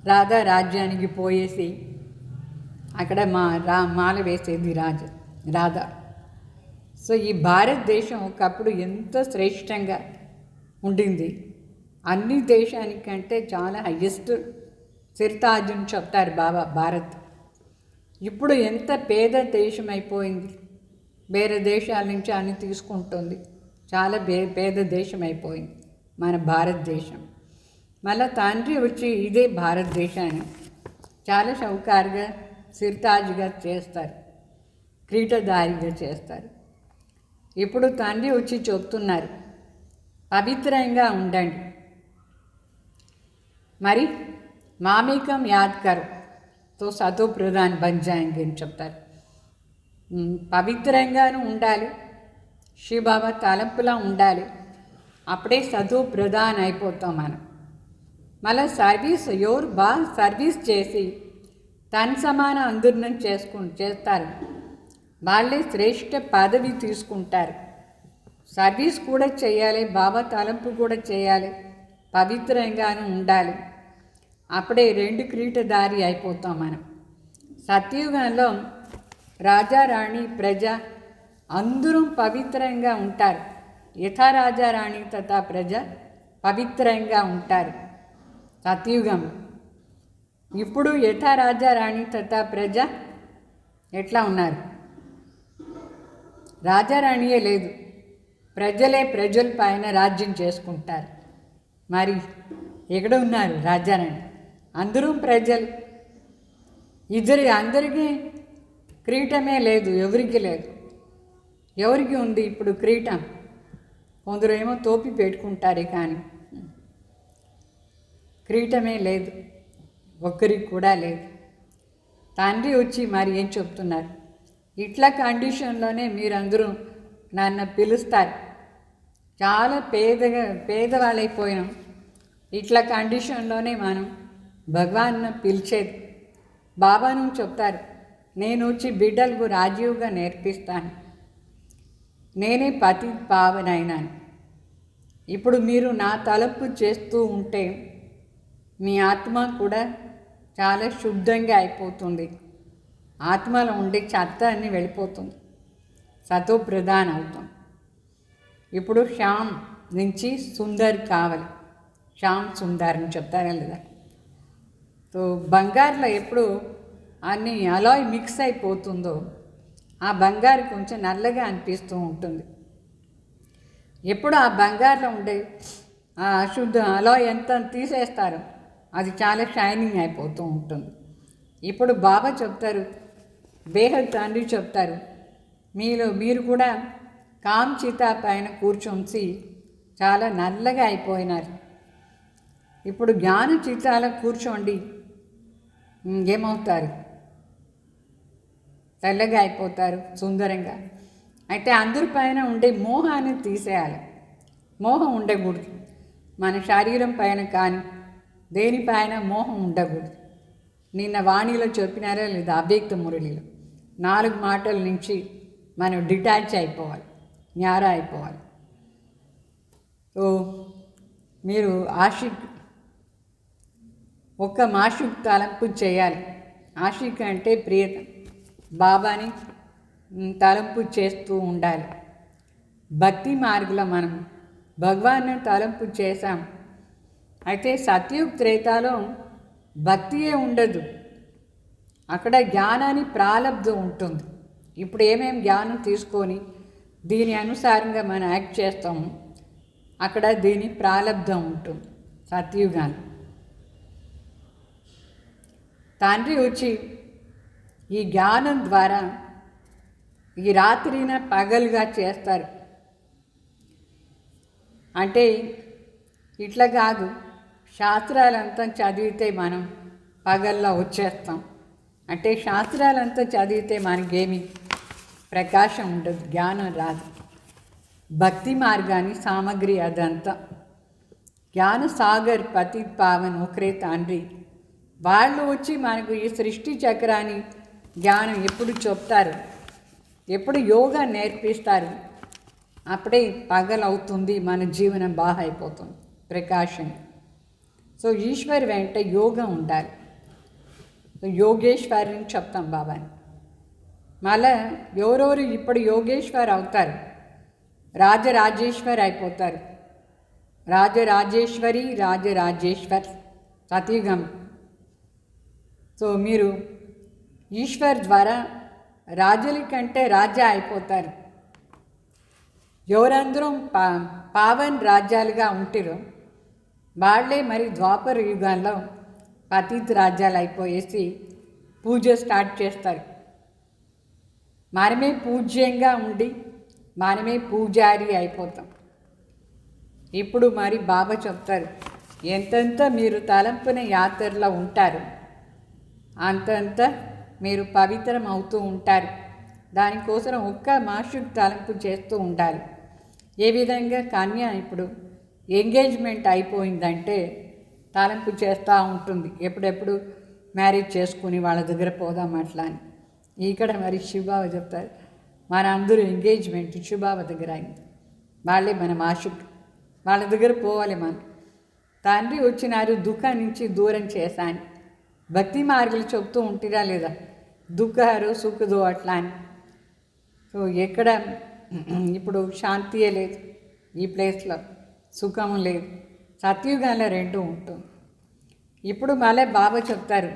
రాధా రాజ్యానికి పోయేసి అక్కడ మాల వేసేది రాధా. సో ఈ భారతదేశం ఒకప్పుడు ఎంత శ్రేష్టంగా ఉండింది. అన్ని దేశానికంటే చాలా హయ్యెస్ట్ సిర్తాజుని చెప్తారు బాబా భారత్. ఇప్పుడు ఎంత పేద దేశం అయిపోయింది. వేరే దేశాల నుంచి అన్ని తీసుకుంటుంది. చాలా పేద దేశం అయిపోయింది మన భారతదేశం. మళ్ళీ తండ్రి వచ్చి ఇదే భారతదేశాన్ని చాలా షౌకారుగా సిర్తాజ్గా చేస్తారు, క్రీటదారిగా చేస్తారు. ఇప్పుడు తండ్రి వచ్చి చెప్తున్నారు పవిత్రంగా ఉండండి, మరి మామేకం యాద్ కరో తో సతో ప్రధాన్ బన్ జాయేంగే అని చెప్తారు. పవిత్రంగానూ ఉండాలి, శివబాబా తలంపులా ఉండాలి, అప్పుడే సతో ప్రధాన్ అయిపోతాం మనం. మళ్ళీ సర్వీస్ ఎవరు బాగా సర్వీస్ చేసి తన సమాన అందరిని చేస్తారు, వాళ్ళే శ్రేష్ఠ పదవి తీసుకుంటారు. సర్వీస్ కూడా చేయాలి, బాబా తలంపు కూడా చేయాలి, పవిత్రంగానూ ఉండాలి, అప్పుడే రెండు క్రీటదారి అయిపోతాం మనం. సత్యుగంలో రాజారాణి ప్రజ అందరూ పవిత్రంగా ఉంటారు. యథా రాజారాణి తథా ప్రజ పవిత్రంగా ఉంటారు సత్యుగం. ఇప్పుడు యథా రాజారాణి తథా ప్రజ ఎట్లా ఉన్నారు? రాజారాణియే లేదు, ప్రజలే ప్రజల పైన రాజ్యం చేసుకుంటారు. మరి ఎక్కడ ఉన్నారు రాజారాణి? అందరూ ప్రజలు. అందరికీ క్రీటమే లేదు, ఎవరికి లేదు. ఎవరికి ఉంది ఇప్పుడు క్రీటం? కొందరు ఏమో తోపి పెట్టుకుంటారు, కానీ క్రీటమే లేదు, ఒక్కరికి కూడా లేదు. తండ్రి వచ్చి మరి ఏం చెప్తున్నారు? ఇట్లా కండిషన్లోనే మీరందరూ నన్ను పిలుస్తారు. చాలా పేదవాళ్ళైపోయినాం. ఇట్లా కండిషన్లోనే మనం భగవాన్ను పిలిచేది. బాబాను చెప్తారు, నేను వచ్చి బిడ్డలకు రాజీవ్గా నేర్పిస్తాను, నేనే పతి పావనైనాను. ఇప్పుడు మీరు నా తలపు చేస్తూ ఉంటే మీ ఆత్మ కూడా చాలా శుద్ధంగా అయిపోతుంది. ఆత్మలో ఉండే చెత్త అన్నీ వెళ్ళిపోతుంది. సతో ప్రధాన్ అవుతాం. ఇప్పుడు శ్యామ్ నుంచి సుందర్ కావాలి. శ్యామ్ సుందర్ అని చెప్తారా లేదా? సో బంగారులో ఎప్పుడు అన్ని అలాయ్ మిక్స్ అయిపోతుందో ఆ బంగారు కొంచెం నల్లగా అనిపిస్తూ ఉంటుంది. ఎప్పుడు ఆ బంగారులో ఉండే ఆ అశుద్ధ అలాయ్ ఎంత తీసేస్తారో అది చాలా షైనింగ్ అయిపోతూ ఉంటుంది. ఇప్పుడు బాబా చెప్తారు, బేహద్ తండ్రి చెప్తారు, మీరు కూడా కాంచిత పైన కూర్చొని చాలా నల్లగా అయిపోయినారు. ఇప్పుడు జ్ఞాన చిత్తాల కూర్చోండి, ఏమవుతారు? తెల్లగా అయిపోతారు, సుందరంగా. అయితే అందరిపైన ఉండే మోహాన్ని తీసేయాలి. మోహం ఉండకూడదు. మన శరీరం పైన కానీ దేనిపైన మోహం ఉండకూడదు. నిన్న వాణిలో చెప్పినారా లేదా? అవ్యక్త మురళిలో 4 మాటల నుంచి మనం డిటాచ్ అయిపోవాలి, న్యారా అయిపోవాలి. సో మీరు ఆషిక్ ఒక్క మాషిక్ తలంపు చేయాలి. ఆషిక్ అంటే ప్రియతం, బాబాని తలంపు చేస్తూ ఉండాలి. భక్తి మార్గంలో మనం భగవాన్ని తలంపు చేశాం. అయితే సత్యుగ్ త్రేతాలో భక్తియే ఉండదు, అక్కడ జ్ఞానాన్ని ప్రాలబ్ధం ఉంటుంది. ఇప్పుడు ఏమేమి జ్ఞానం తీసుకొని దీని అనుసారంగా మనం యాక్ట్ చేస్తాము, అక్కడ దీని ప్రాలబ్ధం ఉంటుంది సత్యుగాన్ని. తండ్రి వచ్చి ఈ జ్ఞానం ద్వారా ఈ రాత్రిన పగలుగా చేస్తారు. అంటే ఇట్లా కాదు, శాస్త్రాలంతా చదివితే మనం పగల్లో వచ్చేస్తాం. అంటే శాస్త్రాలంతా చదివితే మనకేమి ప్రకాశం ఉండదు, జ్ఞానం రాదు. భక్తి మార్గాన్ని సామగ్రి అదంతా. జ్ఞాన సాగర్ పతిత్ పావన్ ఒకరే తండ్రి. వాళ్ళు వచ్చి మనకు ఈ సృష్టి చక్రాన్ని జ్ఞానం ఎప్పుడు చెప్తారు, ఎప్పుడు యోగా నేర్పిస్తారు, అప్పుడే పగలవుతుంది, మన జీవనం బాగా అయిపోతుంది, ప్రకాశం. సో ఈశ్వర్ వెంట యోగం ఉండాలి. యోగేశ్వరిని చెప్తాం బాబాని. మళ్ళా ఎవరెవరు ఇప్పుడు యోగేశ్వర్ అవుతారు, రాజరాజేశ్వర్ అయిపోతారు. రాజరాజేశ్వరి, రాజరాజేశ్వర్ సతీగం. సో మీరు ఈశ్వర్ ద్వారా రాజుల కంటే రాజా అయిపోతారు. ఎవరందరూ పావన్ రాజ్యాలుగా ఉంటారో వాళ్ళే మరి ద్వాపర యుగాల్లో పతిత్ రాజ్యాలు అయిపోయేసి పూజ స్టార్ట్ చేస్తారు. మనమే పూజ్యంగా ఉండి మనమే పూజారి అయిపోతాం. ఇప్పుడు మరి బాబా చెప్తారు, ఎంతెంత మీరు తలంపున యాత్రలో ఉంటారు అంతంత మీరు పవిత్రం అవుతూ ఉంటారు. దానికోసం ఒక్క మాషుక్ తలంపు చేస్తూ ఉండాలి. ఏ విధంగా కన్య ఇప్పుడు ఎంగేజ్మెంట్ అయిపోయిందంటే తలంపు చేస్తూ ఉంటుంది, ఎప్పుడెప్పుడు మ్యారేజ్ చేసుకుని వాళ్ళ దగ్గర పోదాం అట్లా అని. ఇక్కడ మరి శివబాబా చెప్తారు, మన అందరూ ఎంగేజ్మెంట్ శివబాబా దగ్గర అయింది, వాళ్ళే మన మాషుక్, వాళ్ళ దగ్గర పోవాలి. మనం తండ్రి వచ్చినారు దుఃఖం నుంచి దూరం చేశాను. భక్తి మార్గాలు చెప్తూ ఉంటురా లేదా, దుఃఖారు సుఖదో అట్లా అని. సో ఎక్కడ ఇప్పుడు శాంతియే లేదు, ఈ ప్లేస్లో సుఖం లేదు. సత్యుగాల రెండు ఉంటుంది. ఇప్పుడు మళ్ళీ బాబా చెప్తారు,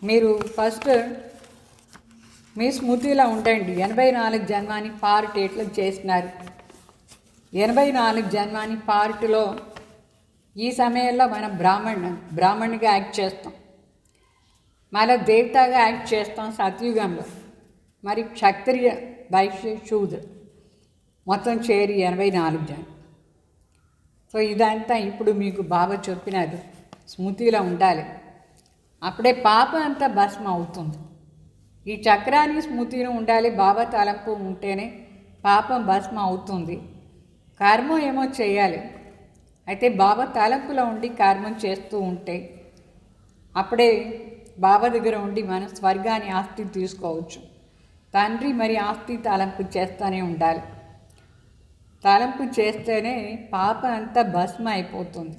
మీరు ఫస్ట్ మీ స్మృతిలో ఉండండి. 84 జన్మాని పార్ట్ ఎట్లా చేసినారు, 84 జన్మాని పార్ట్లో ఈ సమయంలో మనం బ్రాహ్మణిగా యాక్ట్ చేస్తాం, మళ్ళీ దేవతగా యాక్ట్ చేస్తాం సత్యుగంలో. మరి క్షత్రియ, వైశ్య, శూద్ర మొత్తం చేరి 84 జన్మ. సో ఇదంతా ఇప్పుడు మీకు బాబా చెప్పినారు, స్మృతిలో ఉండాలి. అప్పుడే పాప అంతా భస్మ అవుతుంది. ఈ చక్రాన్ని స్మృతిలో ఉండాలి. బాబా తలంపు ఉంటేనే పాపం భస్మ అవుతుంది. కర్మ ఏమో చేయాలి. అయితే బాబా తలంపులో ఉండి కర్మం చేస్తూ ఉంటే అప్పుడే బాబా దగ్గర ఉండి మనం స్వర్గాన్ని ఆస్తి తీసుకోవచ్చు. తండ్రి మరి ఆస్తి తలంపు చేస్తూనే ఉండాలి. తలంపు చేస్తేనే పాప అంతా భస్మ అయిపోతుంది.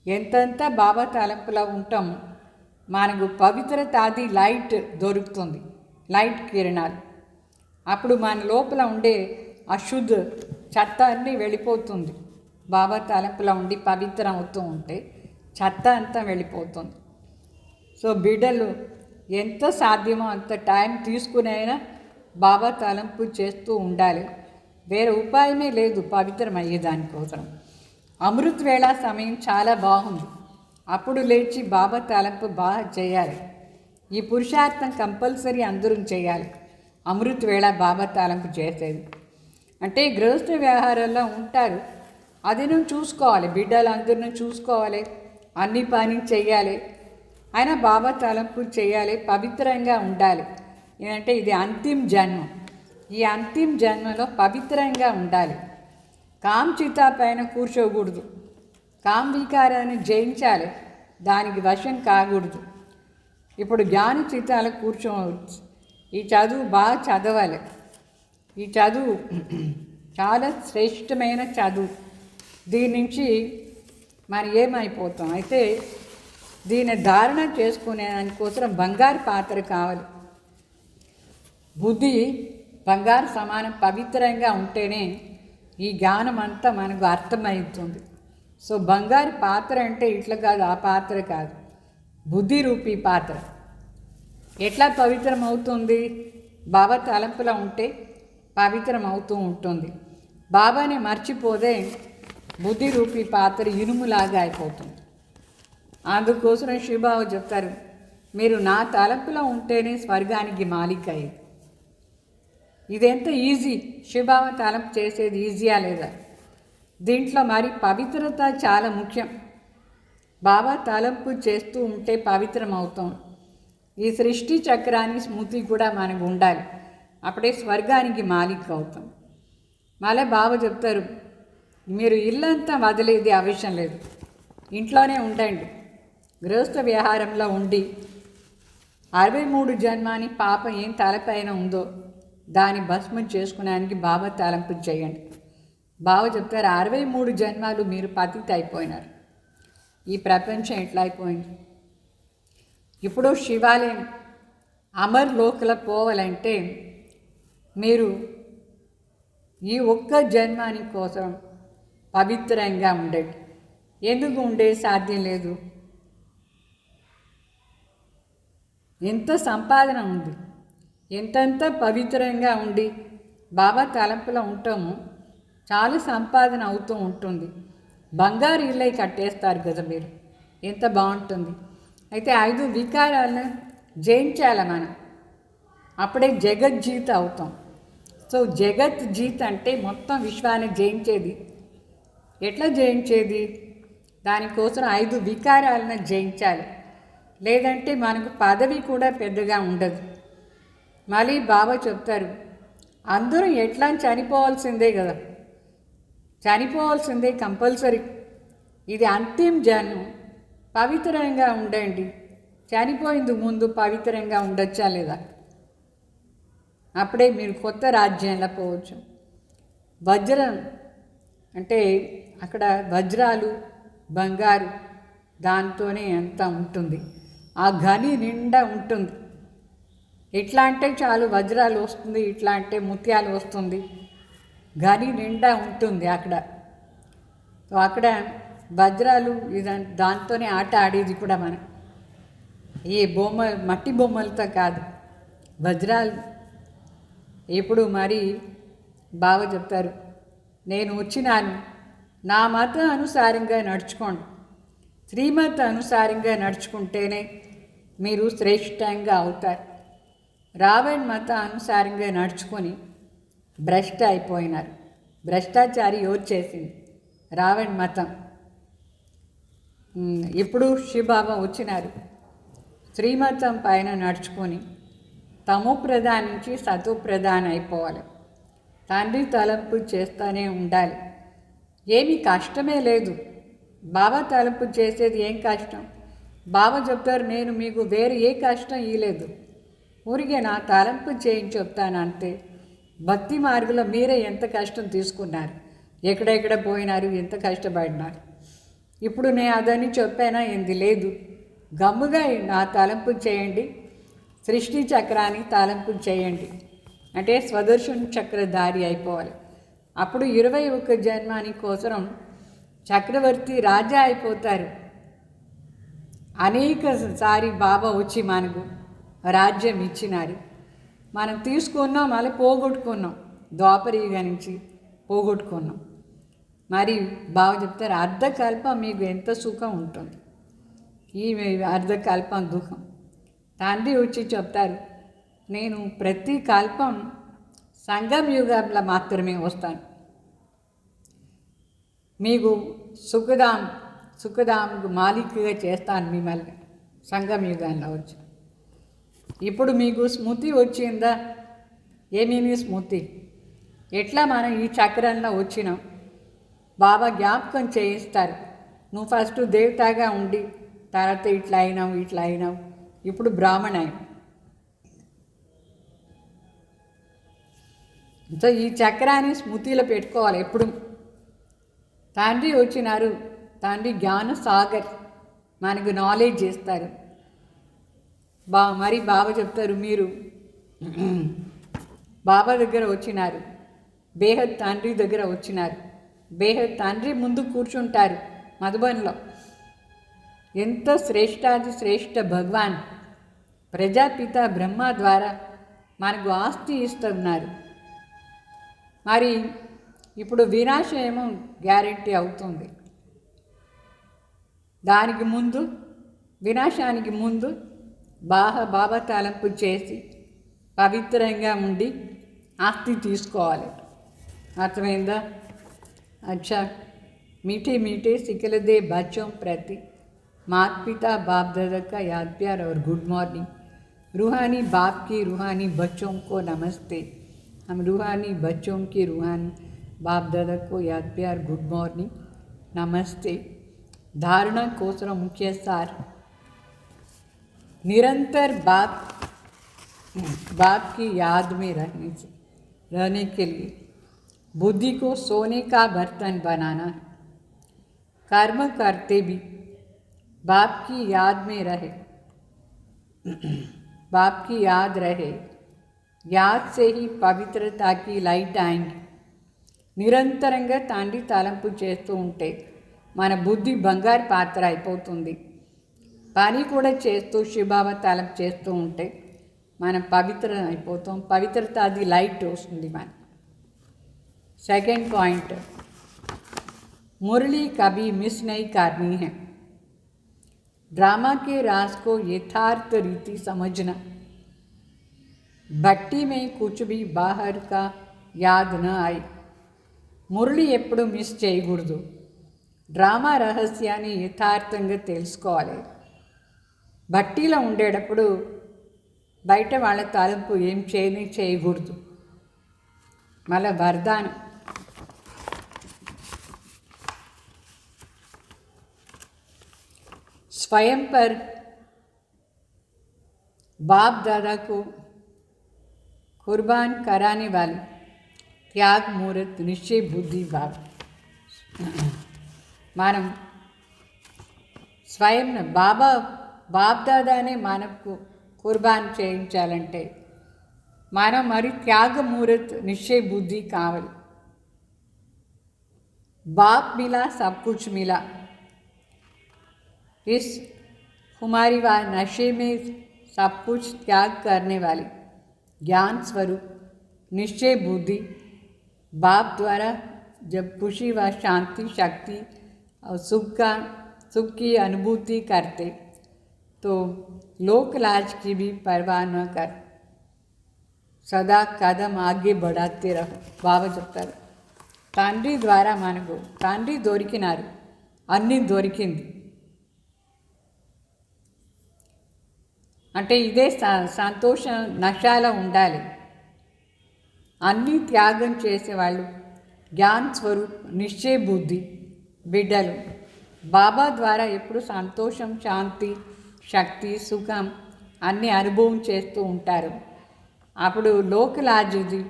ఎంతంత బాబా తలంపులో ఉంటామో మనకు పవిత్రతాది లైట్ దొరుకుతుంది, లైట్ కిరణాలు. అప్పుడు మన లోపల ఉండే అశుద్ధ చెత్త అన్నీ వెళ్ళిపోతుంది. బాబా తలంపులో ఉండి పవిత్రం అవుతూ ఉంటే చెత్త అంతా వెళ్ళిపోతుంది. సో బిడ్డలు ఎంత సాధ్యమో అంత టైం తీసుకునైనా బాబా తలంపు చేస్తూ ఉండాలి. వేరే ఉపాయమే లేదు పవిత్రం అయ్యేదానికోసం. అమృత వేళ సమయం చాలా బాగుంది. అప్పుడు లేచి బాబా తలంపు బాగా చేయాలి. ఈ పురుషార్థం కంపల్సరీ అందరూ చేయాలి. అమృత వేళ బాబా తలంపు చేసేది అంటే గృహస్థ వ్యవహారాల్లో ఉంటారు, అది నువ్వు చూసుకోవాలి, బిడ్డలు అందరిని చూసుకోవాలి, అన్ని పని చెయ్యాలి, అయినా బాబా తలంపు చేయాలి, పవిత్రంగా ఉండాలి. ఏంటంటే ఇది అంతిమ జన్మ. ఈ అంతిమ జన్మలో పవిత్రంగా ఉండాలి. కామచితా పైన కూర్చోకూడదు. కామ వికారాన్ని జయించాలి, దానికి వశం కాకూడదు. ఇప్పుడు జ్ఞాన చిత్తాలకు కూర్చోవచ్చు. ఈ చదువు బాగా చదవాలి. ఈ చదువు చాలా శ్రేష్టమైన చదువు. దీని నుంచి మనం ఏమైపోతాం అయితే దీన్ని ధారణ చేసుకునే దానికోసం బంగారు పాత్ర కావాలి. బుద్ధి బంగారు సమానం పవిత్రంగా ఉంటేనే ఈ జ్ఞానం అంతా మనకు అర్థమవుతుంది. సో బంగారు పాత్ర అంటే ఇట్లా కాదు, ఆ పాత్ర కాదు, బుద్ధి రూపీ పాత్ర. ఎట్లా పవిత్రం అవుతుంది? బాబా తలంపులో ఉంటే పవిత్రం అవుతూ ఉంటుంది. బాబాని మర్చిపోతే బుద్ధి రూపీ పాత్ర ఇనుములాగా అయిపోతుంది. అందుకోసం శివబాబు చెప్తారు, మీరు నా తలంపులో ఉంటేనే స్వర్గానికి మాలిక అయ్యేది. ఇదెంత ఈజీ. శివబాబా తలంపు చేసేది ఈజీయా లేదా? దీంట్లో మరి పవిత్రత చాలా ముఖ్యం. బాబా తలంపు చేస్తూ ఉంటే పవిత్రం అవుతాం. ఈ సృష్టి చక్రాన్ని స్మృతి కూడా మనకు ఉండాలి, అప్పుడే స్వర్గానికి మాలిక్ అవుతాం. మళ్ళీ బాబా చెప్తారు, మీరు ఇల్లంతా వదిలేది అవసరం లేదు, ఇంట్లోనే ఉండండి. గృహస్థ వ్యవహారంలో ఉండి 63 జన్మాని పాపం ఏం తలపైన ఉందో దాన్ని భస్మం చేసుకునేందుకు బాబా తలంపు చేయండి. బాబా చెప్తారు, 63 జన్మాలు మీరు పతిత అయిపోయినారు. ఈ ప్రపంచం ఎట్లా అయిపోయింది? ఇప్పుడు శివాలయం అమర్ లోకల పోవాలంటే మీరు ఈ ఒక్క జన్మాని కోసం పవిత్రంగా ఉండండి. ఎందుకు ఉండే సాధ్యం లేదు? ఎంత సంపాదన ఉంది, ఎంతంత పవిత్రంగా ఉండి బాబా తలంపులో ఉంటామో చాలా సంపాదన అవుతూ ఉంటుంది. బంగారు ఇళ్ళై కట్టేస్తారు కదా మీరు, ఎంత బాగుంటుంది. అయితే 5 వికారాలను జయించాలి మనం, అప్పుడే జగజ్జీత అవుతాం. సో జగత్ జీత్ అంటే మొత్తం విశ్వాన్ని జయించేది. ఎట్లా జయించేది? దానికోసం 5 వికారాలను జయించాలి, లేదంటే మనకు పదవి కూడా పెద్దగా ఉండదు. మళ్ళీ బాబా చెప్తారు, అందరూ ఎట్లా చనిపోవాల్సిందే కదా, చనిపోవాల్సిందే కంపల్సరీ. ఇది అంతిమ జన్మ, పవిత్రంగా ఉండండి. చనిపోయింది ముందు పవిత్రంగా ఉండొచ్చా లేదా? అప్పుడే మీరు కొత్త రాజ్యంలో పోవచ్చు. వజ్రం అంటే అక్కడ వజ్రాలు బంగారు దాంతోనే ఎంత ఉంటుంది, ఆ గని నిండా ఉంటుంది. ఎట్లా అంటే చాలు వజ్రాలు వస్తుంది, ఇట్లా అంటే ముత్యాలు వస్తుంది, గని నిండా ఉంటుంది అక్కడ. సో అక్కడ వజ్రాలు దాంతోనే ఆట ఆడేది కూడా మనం. ఈ మట్టి బొమ్మలతో కాదు, వజ్రాలు. ఇప్పుడు మరి బాగా చెప్తారు, నేను వచ్చినాను, నా మత అనుసారంగా నడుచుకోండి. శ్రీమత అనుసారంగా నడుచుకుంటేనే మీరు శ్రేష్టంగా అవుతారు. రావణ్ మత అనుసారంగా నడుచుకొని భ్రష్ట అయిపోయినారు. భ్రష్టాచారి ఎవరు చేసింది? రావణ్ మతం. ఇప్పుడు శివబాబా వచ్చినారు, శ్రీమతం పైన నడుచుకొని తమో ప్రధాన నుంచి సతో ప్రధాన అయిపోవాలి. తండ్రి తలంపు చేస్తూనే ఉండాలి. ఏమీ కష్టమే లేదు. బాబా తలంపు చేసేది ఏం కష్టం? బాబా చెప్తారు, నేను మీకు వేరే ఏ కష్టం ఇవ్వలేదు, ఊరికే నా తలంపు చేయించి చెప్తాను అంతే. భక్తి మార్గంలో మీరే ఎంత కష్టం తీసుకున్నారు, ఎక్కడెక్కడ పోయినారు, ఎంత కష్టపడినారు. ఇప్పుడు నేను అదని చెప్పానా? ఏంది లేదు, గమ్ముగా నా తలంపు చేయండి, సృష్టి చక్రాన్ని తలంపు చేయండి. అంటే స్వదర్శన చక్రధారి అయిపోవాలి. అప్పుడు 21 జన్మాని కోసం చక్రవర్తి రాజా అయిపోతారు. అనేక సారి బాబా వచ్చి మనకు రాజ్యం ఇచ్చినారు. మనం తీసుకున్నాం, మళ్ళీ పోగొట్టుకున్నాం. ద్వాపరయుగ నుంచి పోగొట్టుకున్నాం. మరి బాబా చెప్తారు, అర్ధకల్పం మీకు ఎంత సుఖం ఉంటుంది, ఈ అర్ధకల్పం దుఃఖం. తండ్రి వచ్చి చెప్తారు, నేను ప్రతి కల్పం సంగం యుగంలో మాత్రమే వస్తాను. మీకు సుఖదాంకు మాలికగా చేస్తాను మిమ్మల్ని సంగం యుగాల్లో వచ్చి. ఇప్పుడు మీకు స్మృతి వచ్చిందా? ఏమేమి స్మృతి? ఎట్లా మనం ఈ చక్రంలో వచ్చినాం బాబా జ్ఞాపకం చేయిస్తారు. నువ్వు ఫస్ట్ దేవతగా ఉండి తర్వాత ఇట్లా అయినావు, ఇప్పుడు బ్రాహ్మణ అయినావు. సో ఈ చక్రాన్ని స్మృతిలో పెట్టుకోవాలి ఎప్పుడు. తండ్రి వచ్చినారు, తండ్రి జ్ఞాన సాగర్ మనకు నాలెడ్జ్ చేస్తారు. మరి బాబా చెప్తారు, మీరు బాబా దగ్గర వచ్చినారు, బేహద్ తండ్రి దగ్గర వచ్చినారు. బేహద్ తండ్రి ముందు కూర్చుంటారు మధుబన్లో. ఎంత శ్రేష్టాది శ్రేష్ఠ భగవాన్ ప్రజాపిత బ్రహ్మ ద్వారా మనకు ఆస్తి ఇస్తున్నారు. మరి ఇప్పుడు వినాశం గ్యారెంటీ అవుతుంది. దానికి ముందు, వినాశానికి ముందు బాబా తలంపు చేసి పవిత్రంగా ఉండి ఆస్తి తీసుకోవాలి. అర్థమైందా? अच्छा, मीठे मीठे सिकलदे बच्चों प्रति माता पिता बाप दादा का याद प्यार और गुड मॉर्निंग. रूहानी बाप की रूहानी बच्चों को नमस्ते. हम रूहानी बच्चों की रूहानी बाप दादा को याद प्यार गुड मॉर्निंग नमस्ते. धारणा कोसर मुख्य सार, निरंतर बाप की याद में रहने के लिए बुद्धि को सोने का बर्तन बनाना है. कर्म करते भी बाप की याद में रहे, बाप की याद रहे. याद से ही पवित्रता की लाइट आएंगी. నిరంతరంగా తండ్రి తలంపు చేస్తూ ఉంటే మన బుద్ధి బంగారు పాత్ర అయిపోతుంది. పని కూడా చేస్తూ శివబాబా తలంపు చేస్తూ ఉంటే మనం పవిత్ర అయిపోతాం. పవిత్రత అది లైట్ వస్తుంది మన. सेकंड पॉइंट, मुरली कभी मिस नहीं करनी है. ड्रामा के राज को यथार्थ रीति समझना. भट्टी में कुछ भी बाहर का याद न आए. మురళి ఎప్పుడు మిస్ చేయకూడదు. డ్రామా రహస్యాన్ని యథార్థంగా తెలుసుకోవాలి. భట్టీలో ఉండేటప్పుడు బయట వాళ్ళ తలంపు ఏం చేయకూడదు. మళ్ళీ వరదానం, स्वयं पर बाप दादा को कुर्बान कराने वाली त्याग मूर्त निश्चय बुद्धि भाव. మనం స్వయం బాప్ దాదానే మనకు కుర్బాన్ చేయించాలంటే మనం మరి త్యాగమూర్త్ నిశ్చయ బుద్ధి కావాలి. बाप मिला सब कुछ मिला. इस हमारी नशे में सब कुछ त्याग करने वाली ज्ञान स्वरूप निश्चय बुद्धि बाप द्वारा जब खुशी व शांति शक्ति और सुख की अनुभूति करते तो लोक लाज की भी परवाह न कर सदा कदम आगे बढ़ाते रहो. బాబా చెప్తారు, తండ్రి ద్వారా మనకు తండ్రి దొరికినారు, అన్నీ దొరికింది. అంటే ఇదే సంతోషం నశాలో ఉండాలి. అన్నీ త్యాగం చేసేవాళ్ళు జ్ఞాన్ స్వరూప్ నిశ్చయ బుద్ధి బిడ్డలు బాబా ద్వారా ఎప్పుడు సంతోషం శాంతి శక్తి సుఖం అన్నీ అనుభవం చేస్తూ ఉంటారు. అప్పుడు లోకలాజుది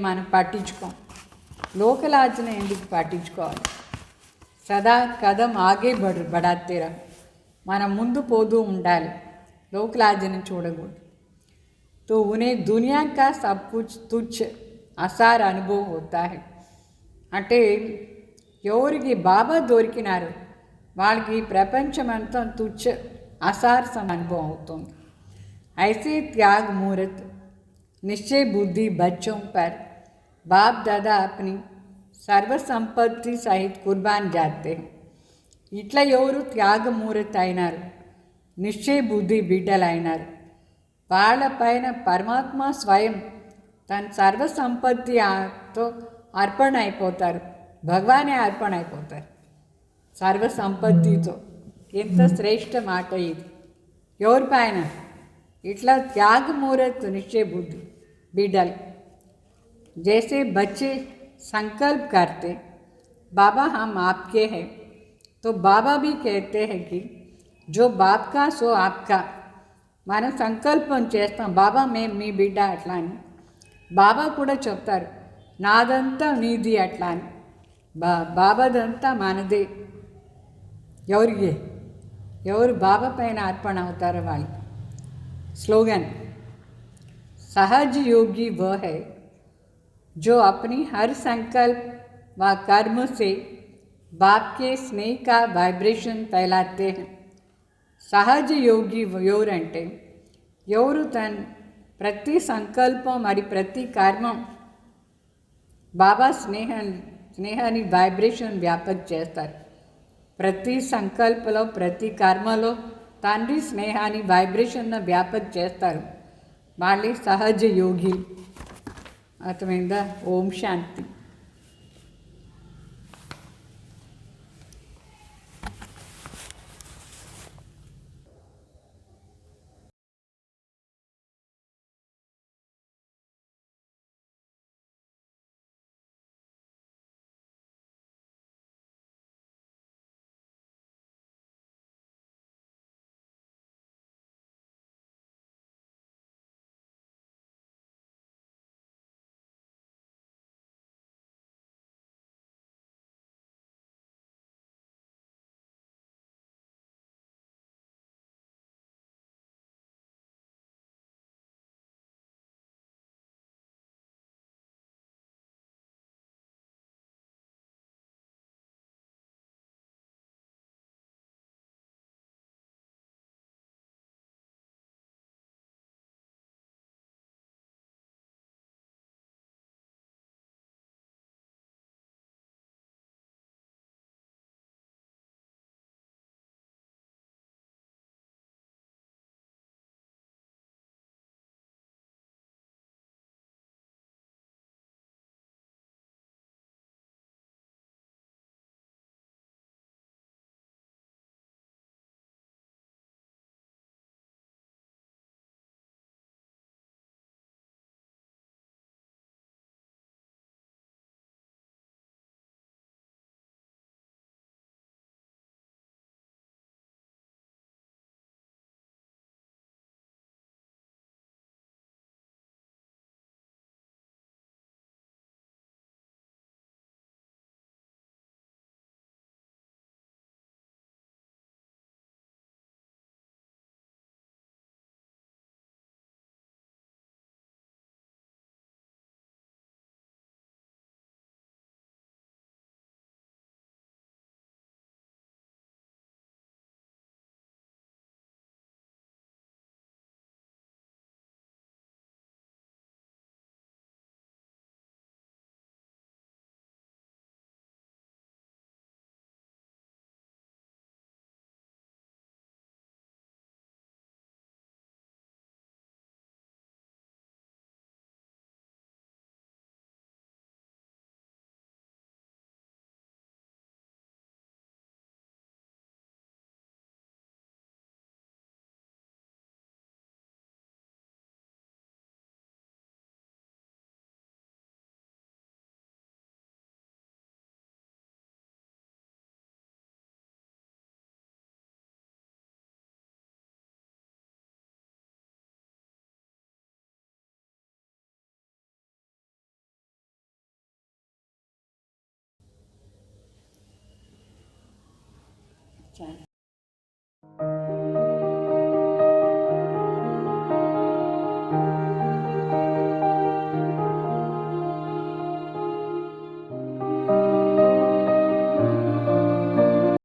మనం పట్టించుకోం. లోకలాజుని ఎందుకు పట్టించుకోవాలి? సదా కదం ఆగే బడాతేరా, మనం ముందు పోతూ ఉండాలి. లోకలాజుని చూడకూడదు. तो उन्हें दुनिया का सब कुछ तुच्छ असार अनुभव होता है। అంటే ఎవరికి బాబా దొరికినారు వాళ్ళకి ప్రపంచమంతా తుచ్చ అసార్ సమ అనుభవం అవుతుంది. ऐसे त्याग मुहूर्त निश्चय बुद्धि बच्चों पर बाप दादा अपनी सर्व संपत्ति सहित कुर्बान जाते हैं. ఇట్లా ఎవరు త్యాగమూర్తి అయినారు, నిశ్చయ బుద్ధి బిడ్డలైనారు, వాళ్ళపైన పరమాత్మ స్వయం తన సర్వ సంపత్తితో అర్పణ అయిపోతారు. భగవానే అర్పణ అయిపోతారు సర్వ సంపత్తితో. ఎంత శ్రేష్ఠ మాట ఇది! ఎవరి పైన? ఇట్లా త్యాగమూర్తి నిశ్చయ బుద్ధి బిడ్డలు. जैसे बच्चे संकल्प करते बाबा हम आपके हैं, तो बाबा भी कहते हैं कि जो बाप का सो आपका. మనం సంకల్పం చేస్తాం బాబా మేము మీ బిడ్డ అట్లా అని. బాబా కూడా చెప్తారు నాదంతా నీది అట్లా అని. బాబాదంతా మనదే. ఎవరికి? ఎవరు బాబా పైన అర్పణ అవుతారో వాళ్ళు. स्लोगन: सहज योगी वह है जो अपनी हर संकल्प व कर्म से बाप के स्नेह का वाइब्रेशन फैलाते हैं. सहज योगी ఎవరంటే ఎవరు తన ప్రతి సంకల్పం మరి ప్రతి కర్మం బాబా స్నేహాన్ని వైబ్రేషన్ వ్యాపక చేస్తారు. ప్రతి సంకల్పంలో ప్రతి కర్మలో తండ్రి స్నేహాన్ని వైబ్రేషన్ వ్యాపక చేస్తారు. వాళ్ళే సహజ యోగి. అర్థమైందా? ఓం శాంతి.